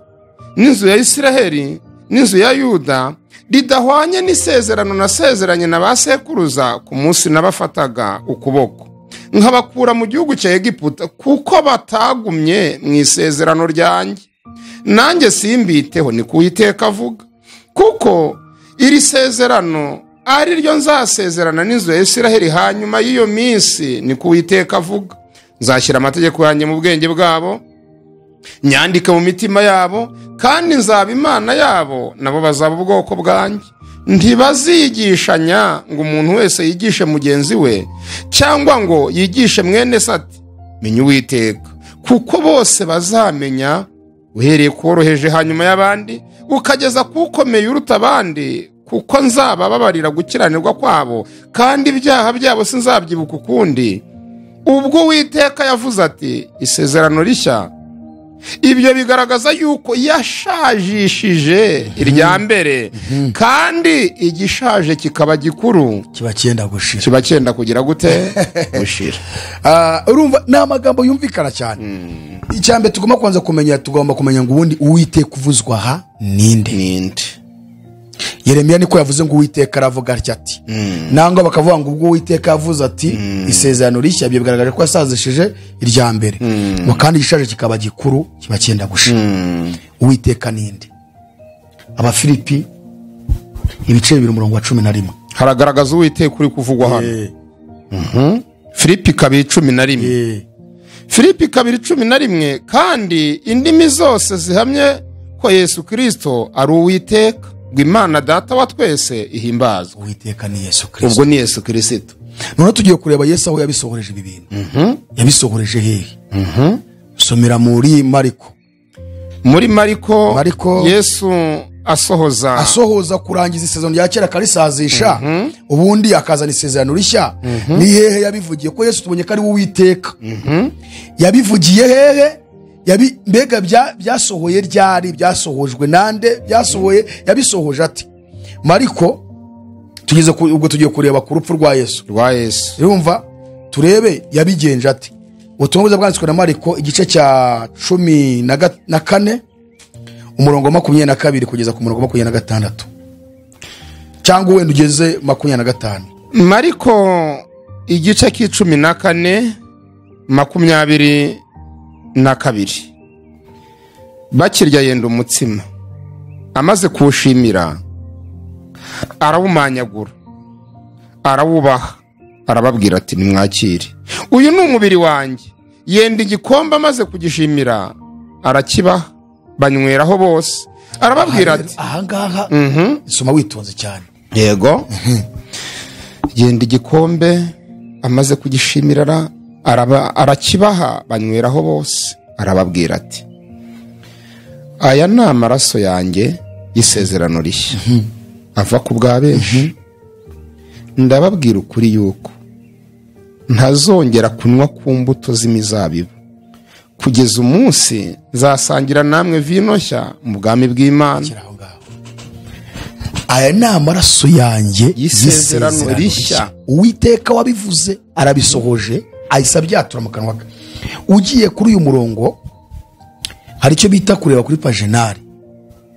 n'inzu ya Isiraheli n'inzu ya Yuda ridahwanye n'isezerano nasezeranye na ba sekuruza ku munsi nabafataga ukuboko nkabakura mu gihugu cya Egiputa, kuko batagumye mu isezerano ryanjye, nanjye simbiteho niko Uwiteka avuga, kuko iri sezerano ari ryo nzasezerana n'inzu ya Isiraheli hanyuma y'iyo minsi niko Uwiteka avuga. Nzashyira amategeko yanjye mu bwenge bwabo, nyandike mu mitima yabo, kandi nzaba Imana yabo, nabo bazaba ubwoko bwanjye. Ntibazigishanya ngo umuntu wese yigishe mugenzi we, cyangwa ngo yigishe mwene se ati menya Uwiteka, kuko bose bazamenya, uhereye koroheje hanyuma y'abandi ukageza kukomeye uruta abandi, kuko nzabababarira gukiranirwa kwabo, kandi ibyaha byabo sinzabyibuka ukundi. Ubwo Uwiteka yavuze ati isezerano rishya, ibyo bigaragaza yuko yashajishije irya mbere, kandi igishaje kikaba gikuru kiba cyenda kugira gute gushira. Urumva ni amagambo yumvikana cyane. Icyambere tugomba kwanza kumenya, ngo ubundi Uwiteka uvuzwa aha ninde. Yeremiya niko yavuze ngo Uwiteka aravuga ati nangwa bakavuga ngo ubwo Uwiteka yavuze ati isezerano rishya, byo bigaragaje ko yasazishije irya mbere, ngo kandi igishaje kikaba gikuru kiba cyenda gushira. Uwiteka ninde? Abafilipi ibice 2:11 haragaragaza Uwiteka uri kuvugwa hano. Filipi 2:11 Filipi 2:11 kandi indimi zose zihamye ko Yesu Kristo ari Uwiteka, ngo Imana Data wa twese ihimbazwe. Uwiteka ni Yesu Kristo. Ubwo ni Yesu Kristo. None tugiye kureba Yesu aho yabisohoreje ibi bintu. Yabisohoreje hehe? Somera muri Mariko. Muri Mariko Yesu asohoza kurangiza isezerano rya kera karisazisha, ubundi akazana isezerano rishya. Ni hehe yabivugiye ko Yesu tubonye ko ari Uwiteka? Yabivugiye hehe? Mbega byasohoye ryari? Byasohojwe nande? Yabisohoje ati? Mariko tugeze ubwo tugiye kureba ku rupfu rwa Yesu. Urumva turebe yabigenje ati. Ubutumwa bwanditswe na Mariko igice cya 14 umurongo 22 kugeza ku murongo 26, cyangwa wenda ugeze 25. Mariko igice c'14 22. Bakirya yenda umutsima, amaze kuwushimira arawumanyagura, arawubaha, arababwira ati nimwakire, uyu ni umubiri wanjye. Yenda igikombe amaze kugishimira arakibaha, banyweraho bose. Arababwira ati ahangaha soma witonze cyane. Yego. Yenda igikombe amaze kugishimira arakibaha, banyweraho bose. Arababwira ati aya ni amaraso yanjye y'isezerano rishya, ava ku bwa benshi. Ndababwira ukuri yuko ntazongera kunywa ku mbuto z'imizabibu kugeza umunsi nzasangira namwe vino nshya mu bwami bw'Imana. Aya ni amaraso yanjye y'isezerano rishya. Uwiteka wabivuze arabisohoje, ahise abyatura mu kanwa ke. Ugiye kuri uyu murongo hari icyo bita kureba kuri pajenari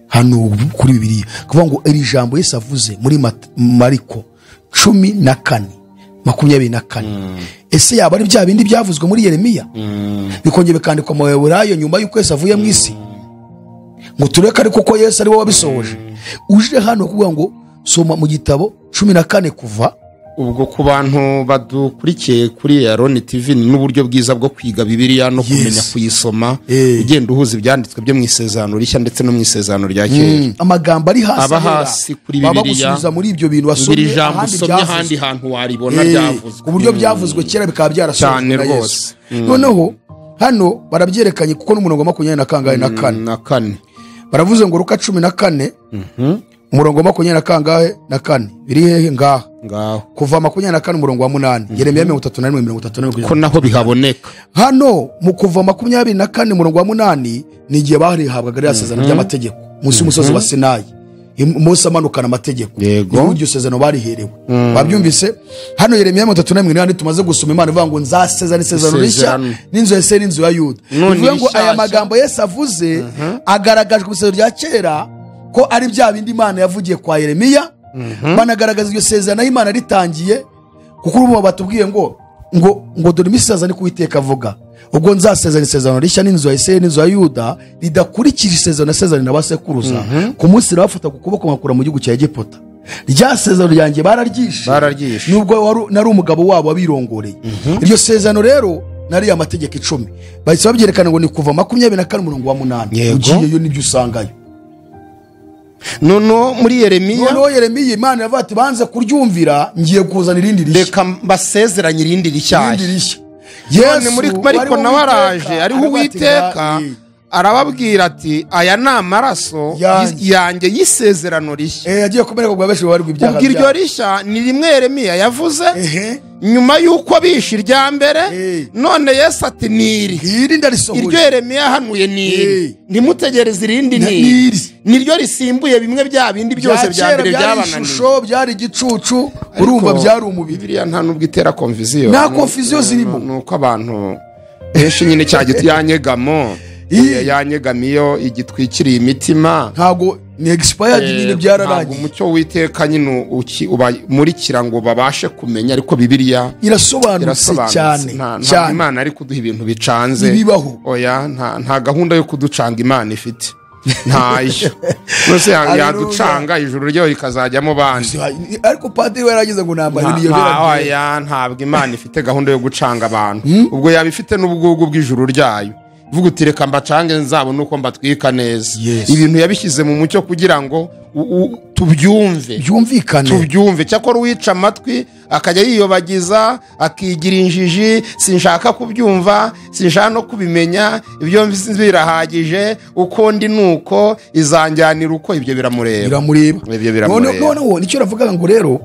hano kuri Bibiliya, kuvuga ngo iri jambo Yesu avuze muri Mariko 14:24. Ese yaba ari bya bindi byavuzwe muri Yeremiya bikongera bikandikwa mu Baheburayo nyuma y'uko Yesu avuye mu isi? Ngo tureka ariko ko Yesu ari we wabisohoje. Uje hano kuvuga ngo soma mu gitabo 14 kuva. Ubwo ku bantu badukurikiye kuri Aroni TV ni n'uburyo bwiza bwo kwiga Bibiliya no kumenya kuyisoma, ugenda uhuza ibyanditswe byo mu isezerano rishya ndetse no mu isezerano rya kera. Amagambo ari hasi, aba hasi kuri Bibiliya, bagusubiza muri ibyo bintu wasomye ahandi hantu waribona byavuzwe, uburyo byavuzwe kera bikaba byarasohoje cyane rwose. Noneho hano barabyerekanye kuko n'umurongo 24 baravuze ngo Luka 14 umurongo wa 24 biri hehe ngaha ngaho kuva 24 umurongo wa 8 Yeremiya 31 ko naho bihaboneka hano mu kuva 24 umurongo wa 8 ni igihe barihabwaga rya sezerano ry'amategeko munsi y'umusozi wa Sinayi Mose amanukana amategeko iryo sezerano bariherewe babyumvise hano Yeremiya 31 tumaze gusoma Imana ivuga ngo nzasezerana isezerano rishya n'inzu ya Isirayeli n'inzu ya Yuda bivuga ngo aya magambo Yesu avuze agaragajwe mu isezerano rya kera ko ari bya bindi Imana yavugiye kwa Yeremiya banagaragaza iryo sezerano Imana ritangiye kuko urubo batubwiye ngo dore imisaza ni kuwiteka avuga ubwo nzasezerana isezerano rishya n'inzu ya Isirayeli n'inzu ya Yuda ridakurikije isezerano nasezerano n'abasekuruza ku munsi bafata ku kuboko bakura mu gihugu cya Egiputa rya sezerano ryanjye bararyishe nubwo nari umugabo wabo wabirongoreye iryo sezerano rero nari amategeko 10 bahise babyerekana ngo ni kuva 24 umurongo wa 8 ugiyeyo nibyo usangayo nono muri Yeremiya Imana yavuga ati banze kuryumvira ngiye kuzana irindi rishya reka mbasezeranye irindi rishya Yesu muri mariko nawaraje ariho Uwiteka arababwira ati aya ni amaraso yanjye y'isezerano rishya yagiye kumereka ngo abeshi bari ibyaha ubwo iryo rishya ni rimwe Yeremiya yavuze nyuma yuko bishe irya mbere none Yesu ati niri iryo Yeremiya hanuye niri ntimutegereze irindi niryo risimbuye bimwe bya bindi byose bya mbere byabananiye byari igicucu urumva byari umubiri Bibiliya nta nubwo itera confusion nta confusion zirimo nuko abantu benshi nyine cyagiti yanyegamo yanyegamiyo igitwikiriye imitima ntago ni expired nyine byararangiye umucyo witeka nyine ubamurikira ngo babashe kumenya ariko Bibiliya irasobanutse cyane Imana ari kuduha ibintu bicanze ibibaho oya nta gahunda yo kuducanga Imana ifite ntayo nose yaducanga ijuru ryo rikazajyamo bandi ariko padiri yaragize ngo namba niyo oya ntabwo Imana ifite gahunda yo gucanga abantu ubwo yabifite n'ubwugu bw'ijuru ryayo vuga uti reka mbacange nzabo nuko mbatwika neza ibintu yabishyize mu mucyo kugira ngo tubyumve cyakora uwica amatwi akajya yiyobagiza akigira injiji sinshaka kubyumva sinshaka no kubimenya ibyo birahagije uko ndi nuko izanjyanira uko ibyo biramureba none nicyo ravuga ngo rero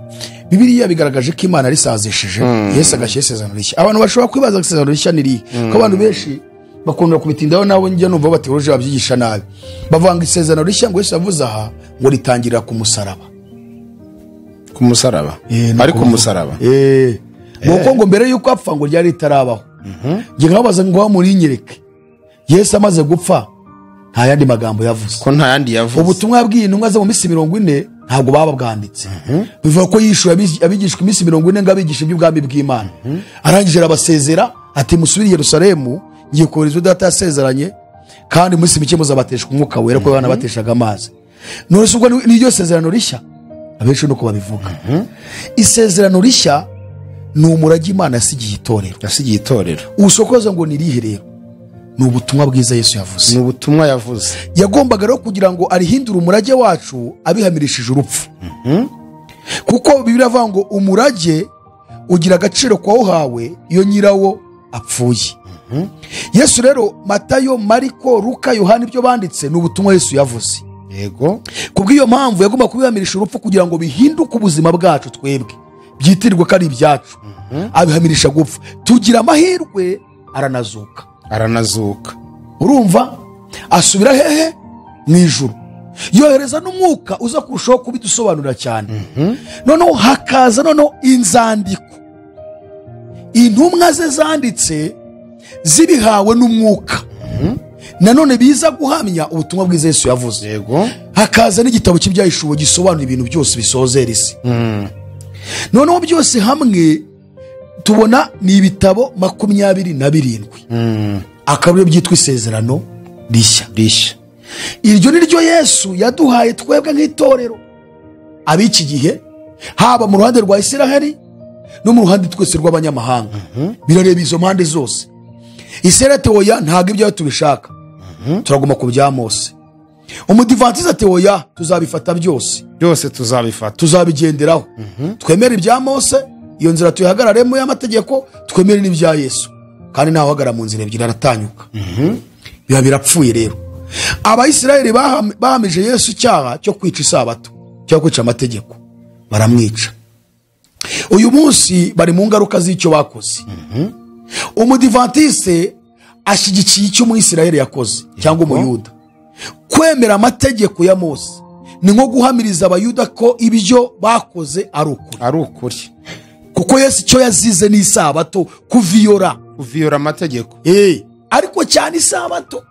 Bibiliya bigaragaje ko Imana risazishije Yesu agashyira isezerano rishya abantu bashobora kwibaza isezerano rishya niri ko abantu benshi bakunda kubitindaho nabo njya numva bategereje babyigisha nabi bavanga isezerano rishya ngo Yesu yavuze aha ngo ritangirira ku musaraba ariko umusaraba nuko ngo mbere yuko apfa ngo ryari ritarabaho ngiye nkabaza ngo bamurinyereke Yesu amaze gupfa nta yandi magambo yavuze ko nta yandi yavuze ubutumwa yabwiye intumwa ze mu minsi 40 ntabwo baba bwanditse bivuga ko yishuye abigishwa iminsi 40 ngo abigisha iby'ubwami bw'Imana arangije arabasezera ati musubire i Yerusalemu ngiye kohereza data yasezeranye kandi muri mike muzabateshwa umwuka wera ko bana bateshaga amazi none ubwo n'iryo sezerano rishya abenshi nuko babivuga isezerano rishya ni umurage Imana yasigiye itorero usokoza ngo nirihe rero ni ubutumwa bwiza Yesu yavuze ni ubutumwa yavuze yagombaga rero kugira ngo arihindure umurage wacu abihamirishije urupfu kuko Bibiliya avuga ngo umurage ugira agaciro kwa uhawe iyo nyirawo apfuye Yesu rero Matayo Mariko Luka Yohana ibyo banditse ni ubutumwa Yesu yavuze yego kubw'iyo mpamvu yagomba kubihamirisha urupfu kugira ngo bihinduke ubuzima bwacu twebwe byitirirwe ko ari ibyacu abihamirisha gupfa tugira amahirwe aranazuka urumva asubira hehe mu ijuru yohereza n'umwuka uza kurushaho kubidusobanurira cyane noneho hakaza inzandiko intumwa ze zanditse zibihawe n'umwuka nanone biza guhamya ubutumwa bwiza Yesu yavuze yego hakaza n'igitabo cy'ibyahishuwe gisobanura ibintu byose bisozera isi noneho byose hamwe tubona ni ibitabo 27 akabiri byitwa isezerano rishya iryo ni ryo Yesu yaduhaye twebwe nk'itorero ab'iki gihe haba mu ruhande rwa Isiraheli no mu ruhande twese rw'abanyamahanga birareba izo mpande zose Isiraheli teoya ntago ibyo tubishaka turaguma ku bya Mose umudivantiste teoya tuzabifata byose tuzabigenderaho twemere ibya Mose iyo nzira tuyihagararemo y'amategeko twemere n'ibya Yesu kandi ntaho hagara mu nzira ebyiri aratanyuka biba birapfuye rero Abayisiraheli bahamije Yesu icyaha cyo kwica isabato cyangwa kwica amategeko, baramwica. Uyu munsi bari mu ngaruka z'icyo bakoze. Umudivantiste ashyigikiye icyo umwisirayeli yakoze cyangwa umuyuda. Kwemera amategeko ya Mose ni nko guhamiriza abayuda ko ibyo bakoze ari ukuri. Kuko Yesu icyo yazize ni isabato, kuviyora amategeko. Ariko cyane isabato.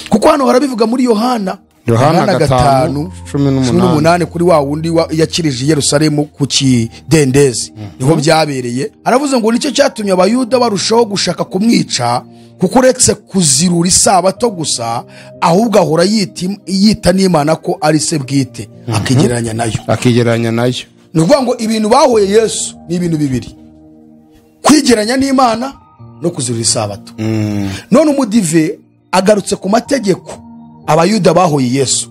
Kuko hano harabivuga muri Yohana 5:18 kuri wa wundi yakirije Yerusalemu ku kidendezi, niho byabereye. Aravuze ngo nicyo cyatumye abayuda barushaho gushaka kumwica, kuko uretse kuzirura isabato gusa, ahubwo ahora yita n'Imana ko ari se bwite, akigereranya nayo. Ni ukuvuga ngo ibintu bahoye Yesu ni ibintu bibiri: kwigeranya n'Imana no kuzirura isabato. None umudive agarutse ku mategeko abayuda bahoye Yesu,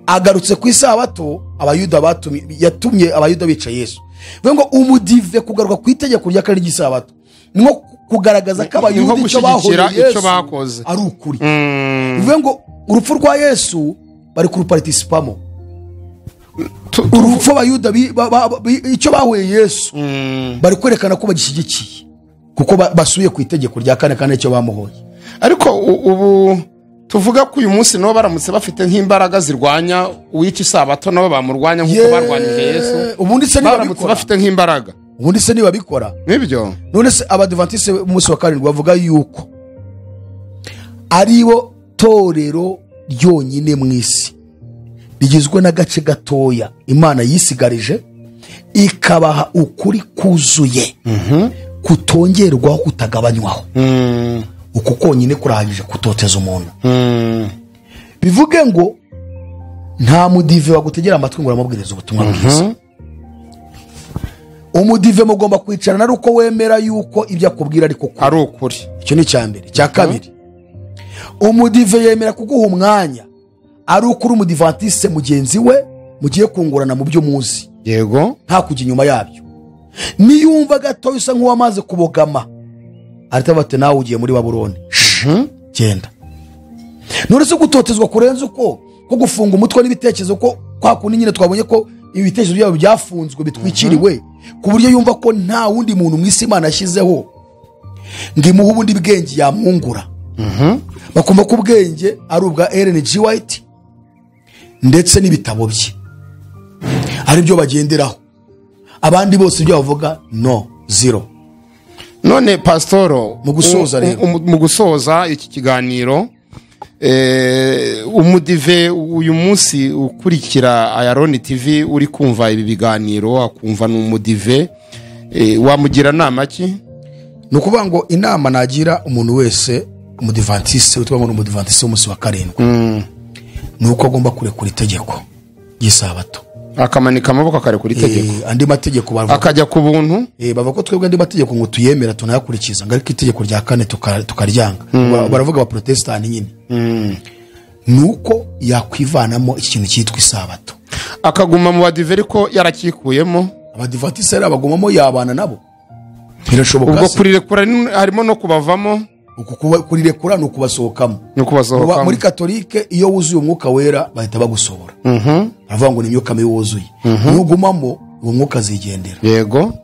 agarutse ku isabato abayuda yatumye abayuda bica Yesu. Ngo umudive kugaruka ku itegeko rya kane ry'isabato nko kugaragaza ko abayuda icyo bahoye Yesu ari ukuri. Ngo urupfu rwa Yesu bari kuruparticipamo. Urupfu abayuda icyo bahoye Yesu bari kwerekana ko bagishyigikiye, kuko basuye ku itegeko rya kane kandi icyo bamuhoye. Ariko ubu tuvuga ko uyu munsi nabo baramutse bafite nk'imbaraga zirwanya uwica isabato, nabo bamurwanya nk'uko barwanyije Yesu. Ubundi se baramutse bafite nk'imbaraga, ubundi se niba bikora nibyo. None se abadivantiste umunsi wa karindwi bavuga yuko aribo torero ryonyine mu isi rigizwe n'agace gatoya Imana yisigarije ikabaha ukuri kuzuye, kutongerwaho kutagabanywaho. Uko konyine kurahagije kutoteza umuntu. Bivuge ngo nta mudive wagutegera amatwi ngo uramubwiriza ubutumwa bwiza. Umudive mugomba kwicarana ari uko wemera yuko ibyo akubwira ariko ari ukuri. Icyo ni cyambere. Cya kabiri, umudive yemera kuguha umwanya ari uko uri umudivantiste mugenzi we mugiye kungurana mu byo muzi, yego, nta kujya inyuma yabyo. Niyumva gato usa nk'uwamaze kubogama, arita bate nawe ugiye muri Babuloni, genda. None se gutotezwa kurenza uko ko gufunga umutwe n'ibitekerezo, ko kwa kundi nyine twabonye ko ibitekerezo byabo byafunzwe bitwikiriwe, ku buryo yumva ko nta wundi muntu mu isi Imana yashyizeho ngo imuhe ubundi bwenge yamwungura. Bakumva ko ubwenge ari ubwa Ellen G. White ndetse n'ibitabo bye ari byo bagenderaho, abandi bose ibyo bavuga no, zero. None Pastoro, mu gusoza iki kiganiro, umudive uyu munsi ukurikira Iron TV uri kumva ibi biganiro, akumva n'umudive, wamugira nama ki? Ni ukuvuga ngo inama nagira umuntu wese umudivantiste utwa umudivantiste w'umunsi wa karindwi, ni uko agomba kurekura itegeko ry'isabato, akamanika amaboko akarekura itegeko. Andi mategeko akajya ku buntu. Bavuga ko twebwe andi mategeko ngo tuyemera tunayakurikiza, ngo ariko itegeko rya kane tukaryanga. Baravuga aba protestant nyine. Nuko yakwivanamo ikintu cyitwa isabato, akaguma mu badive ko yarakikuyemo. Abadivantiste rero bagumamo yabana nabo, birashoboka. Ubwo kurirekura harimo no kubavamo. Kurirekura ni ukubasohokamo. Muri Katolike iyo wuzuye umwuka wera bahita bagusohora. Baravuga ngo ni imyuka mibi wuzuye. Nugumamo uwo mwuka azigendera. Yego.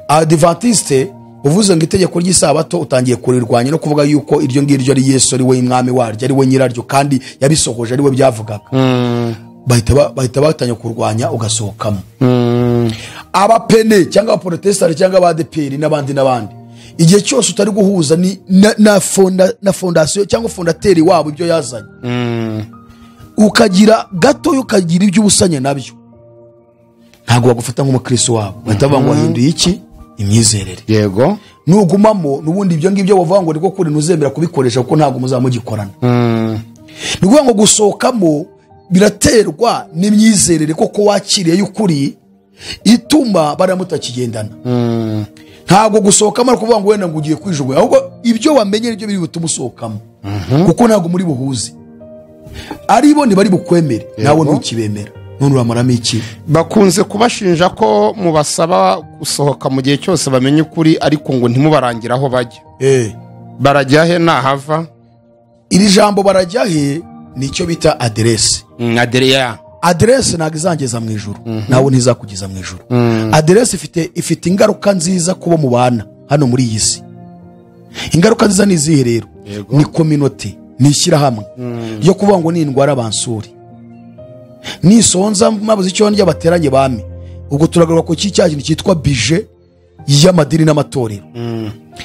Adventiste uvuze ngo itegeko ry'isabato utangiye kurirwanya no kuvuga yuko iryo ngiryo ari Yesu ari we mwami waryo, ari we nyiraryo, kandi yabisohoje ari we byavugaga. Bahita batanya kurwanya ugasohokamo. Abapene cyangwa abaprotestants cyangwa abadeperi n'abandi igihe cyose utari guhuza na fondasiyo cyangwa fondateri wabo ibyo yazanye, ukagira gato ukagira ibyo ubusanya nabyo, ntabwo bagufata nk'umukristo wabo. Bahita bavuga ngo wahinduye iki? Imyizerere. Yego. Nugumamo n'ubundi ibyo ngibyo bavuga ngo niko kuri ntuzemera kubikoresha kuko ntabwo muzamugikorana. Ni ukuvuga ngo gusohokamo biraterwa n'imyizerere koko wakiriye y'ukuri ituma baramutakigendana. Ntabwo gusohokamo ari kuvuga ngo wenda ngo ugiye kwijugunya, ahubwo ibyo wamenye nibyo biri butuma usohokamo, kuko ntabwo muri buhuze. Aribo ntibari bukwemere, nawe ntukibemera. None uramaramo iki? Bakunze kubashinja ko mubasaba gusohoka mu gihe cyose bamenye ukuri, ariko ngo ntimubarangira aho bajya. Barajya he nahava? Iri jambo barajya he nicyo bita aderese. aderesi ntabwo izangeza mu ijuru, nawe ntizakugeza mu ijuru. Aderesi ifite ingaruka nziza kuba mu bana hano muri iyi si. Ingaruka nziza ni izihe rero? Ni community, ni ishyirahamwe ryo kuvuga ngo nindwara bansure, nisonza mabuze icyo ndya bateranye bami. Ubwo turagaruka ku kintu cyitwa bije y'amadini n'amatorero.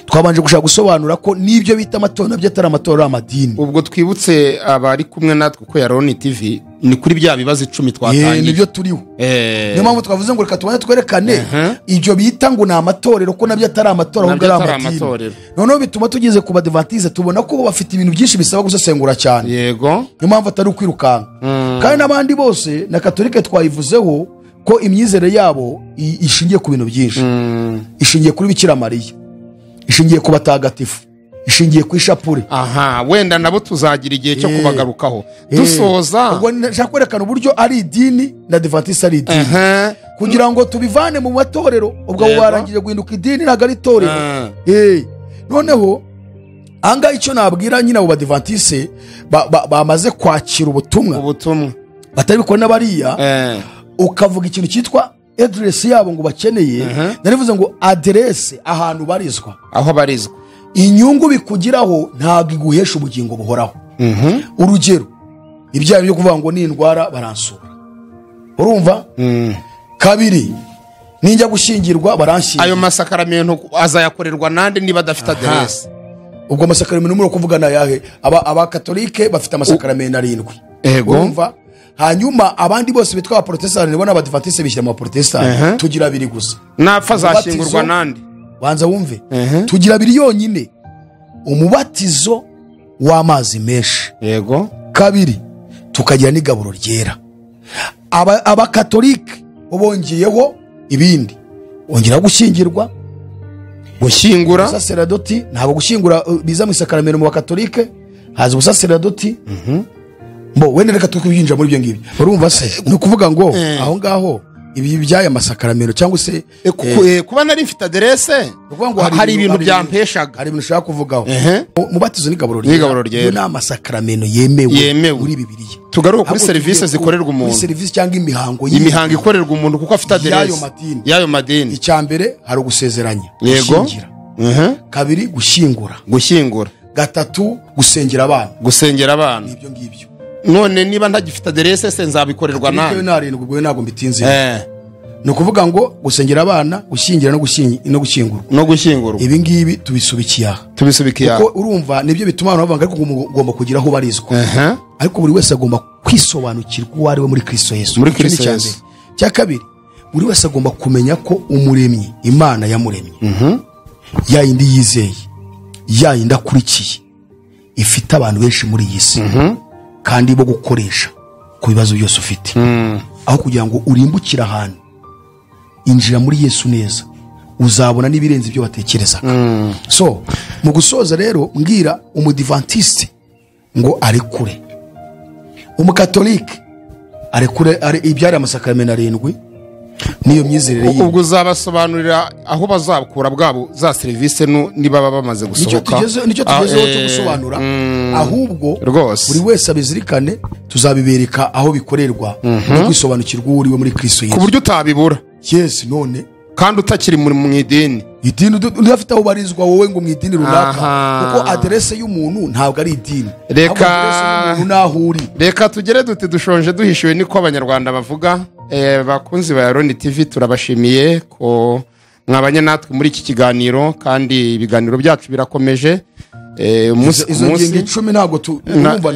Twabanje gushaka gusobanura ko n'ibyo bita amatorero nabyo atari amatorero y'amadini. Ubwo twibutse abari kumwe natwe ko ya Roni TV ni kuri bya bibazo 10 twatangiye. Nibyo turiho. Niyo mpamvu twavuze ngo reka tubone twerekane ibyo bita ngo ni amatorero ko nabyo atari amatorero ahubwo ari amadini. Noneho bituma tugeze ku badivantiste tubona ko bafite ibintu byinshi bisaba gusesengura cyane. Yego. Niyo mpamvu atari ukwirukanka. Kandi n'abandi bose na Katolike twayivuzeho ko imyizere yabo ishingiye ku bintu byinshi. Ishingiye kuri Bikira Mariya, ishingiye ku batagatifu, ishingiye ku ishapure. Wenda nabo tuzagira igihe cyo kubagarukaho dusoza. Ubwo nshaka kwerekana uburyo ari idini na Adventiste ari idini, kugira ngo tubivane mu matorero. Ubwo barangije guhinduka idini ntabwo ari itorero. Noneho anga icyo nabwira nyina abo Adventiste bamaze kwakira ubutumwa batari bikora n'abariya, ukavuga ikintu cyitwa address yabo ngo bakeneye. Narivuze ngo address ahantu barizwa, aho barizwa, inyungu bikugiraho ntabwo iguhesha ubugingo buhoraho. Urugero ibyaha byo kuvuga ngo nindwara baransura, urumva? Kabiri, ninjya gushingirwa baranshyira. Ayo masakaramentu azayakorerwa nande niba adafite address? Ubwo amasakaramentu muri kuvuga na yahe? Abakatolike bafite amasakaramentu 7. Urumva? Hanyuma abandi bose bitwa abaprotestants nibo n'abadivantiste bishyira mu protestants. Tugira 2 gusa. Napfa zashingurwa nande? Banza wumve. Tugira 2 yonyine. Umubatizo w'amazi menshi. Yego. Kabiri, tukagira n'igaburo ryera. Abakatolike bongyeyeho ibindi. Ongera gushingirwa, gushyingura. Sacerdote ntabwo gushyingura biza mu isakaramentu mu bakatolike, haza ubusacerdoti. Wenda reka tukubinjira muri ibyo ngibyo. Urumva se ni ukuvuga ngo aho ngaho ibi byaya masakaramentu cyangwa se kuba nari mfite adresse, hari ibintu byampeshaga, hari ibintu ushaka kuvugaho. Mubatizo n'igaburo ryera ni amasakaramentu yemewe muri Bibiliya. Tugaruka kuri serivisi zikorerwa umuntu, kuri serivisi cyangwa imihango ikorerwa umuntu kuko afite adresse y'ayo madini. Icyambere hari ugusezeranya, gushyingira. Kabiri, gushyingura. Gatatu, gusengera abana. Ibyo ngibyo. None niba ntagifite adresse se nzabikorerwa nande? Ntabwo mbitinze. Ni ukuvuga ngo gusengera abana, gushyingira no gushyingurwa. Ibi ngibi tubisubikiye. Kuko urumva nibyo bituma abantu bavuga ko ugomba kugira aho barizwa. Ariko buri wese agomba kwisobanukirwa uwo ari we muri Kristo Yesu. Cya kabiri, buri wese agomba kumenya ko umuremyi, Imana yamuremye, ya yindi yizeye, ya yindi akurikiye, ifite abantu benshi muri iyi si kandi bo gukoresha ku bibazo byose ufite. Aho kugira ngo urimbukire ahantu, injira muri Yesu neza, uzabona n'ibirenze ibyo batekerezaga. So mu gusoza rero mbwira umudivantiste ngo arekure, umukatolike arekure ibyari amasakaramentu 7 niyo myizerere yiwe. Ubwo uzabasobanurira aho bazakura bwabo za serivisi niba bamaze gusohoka. Nicyo tugezeho cyo gusobanura. Ahubwo buri wese abizirikane, tuzabibereka aho bikorerwa no kwisobanukirwa uriwe muri Kristo Yesu, ku buryo utabibura. Yes, none kandi utakiri mu idini. Udafite aho barizwa wowe ngo mu idini runaka, kuko adresse y'umuntu ntabwo ari idini. Reka tugere dute dushonje duhishiwe niko abanyarwanda bavuga. Bakunzi ba Roni TV turabashimiye ko mwabanye natwe muri iki kiganiro, kandi ibiganiro byacu birakomeje. Izo ngingo 10 ntabwo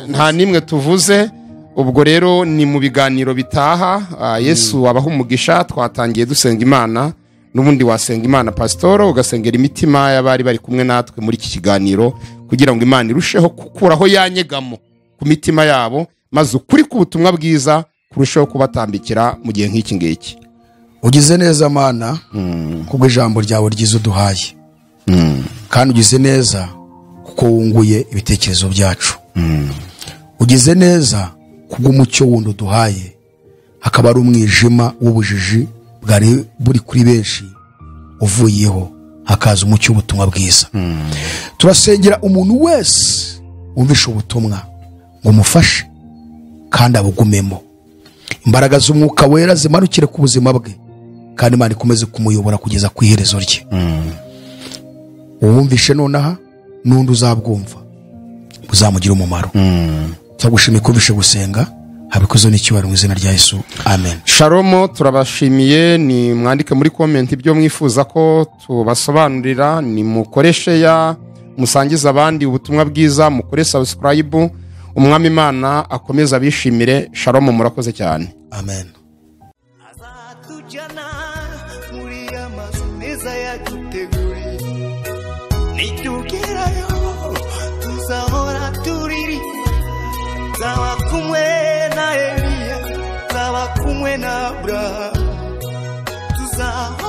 nta nimwe tuvuze. Ubwo rero ni mu biganiro bitaha. Yesu abaho umugisha. Twatangiye dusenga Imana, n'ubundi wasenga Imana pasitoro, ugasengera imitima y'abari bari kumwe natwe muri iki kiganiro, kugira ngo Imana irusheho gukuraho yanyegamo ku mitima yabo, maze ukuri k'ubutumwa bwiza kurushaho kubatambikira mu gihe nk'iki ngiki. Ugize neza Mana kubwo ijambo ryawe ryiza uduhaye, kandi ugize neza kuko wunguye ibitekerezo byacu. Ugize neza kubw'umucyo wundi uduhaye, hakaba ari umwijima w'ubujiji bwari buri kuri benshi uvuyeho, hakaza umucyo w'ubutumwa bwiza. Turasengera umuntu wese wumvisha ubutumwa ngo umufashe kandi abugumemo, imbaraga z'umwuka wera zimanukire ku buzima bwe, kandi Imana ikomeze kumuyobora kugeza ku iherezo rye. Uwumvishe nonaha n'undi uzabwumva buzamugira umumaro. Turagushimiye ko umvishe gusenga, habikoze n'icyubahiro mu izina rya Yesu, amen. Shalom, turabashimiye. Ni mwandike muri comment ibyo mwifuza ko tubasobanurira, ni mukoreshe ya musangiza abandi ubutumwa bwiza, mukore subscribe. Umwami Imana akomeza abishimire. Shalom, murakoze cyane. Amen. Azatujyana muri amazu meza yaduteguriye, nitugerayo tuzahora turiri, zaba kumwe na Eliya, zaba kumwe na Abrahamu, tuzahora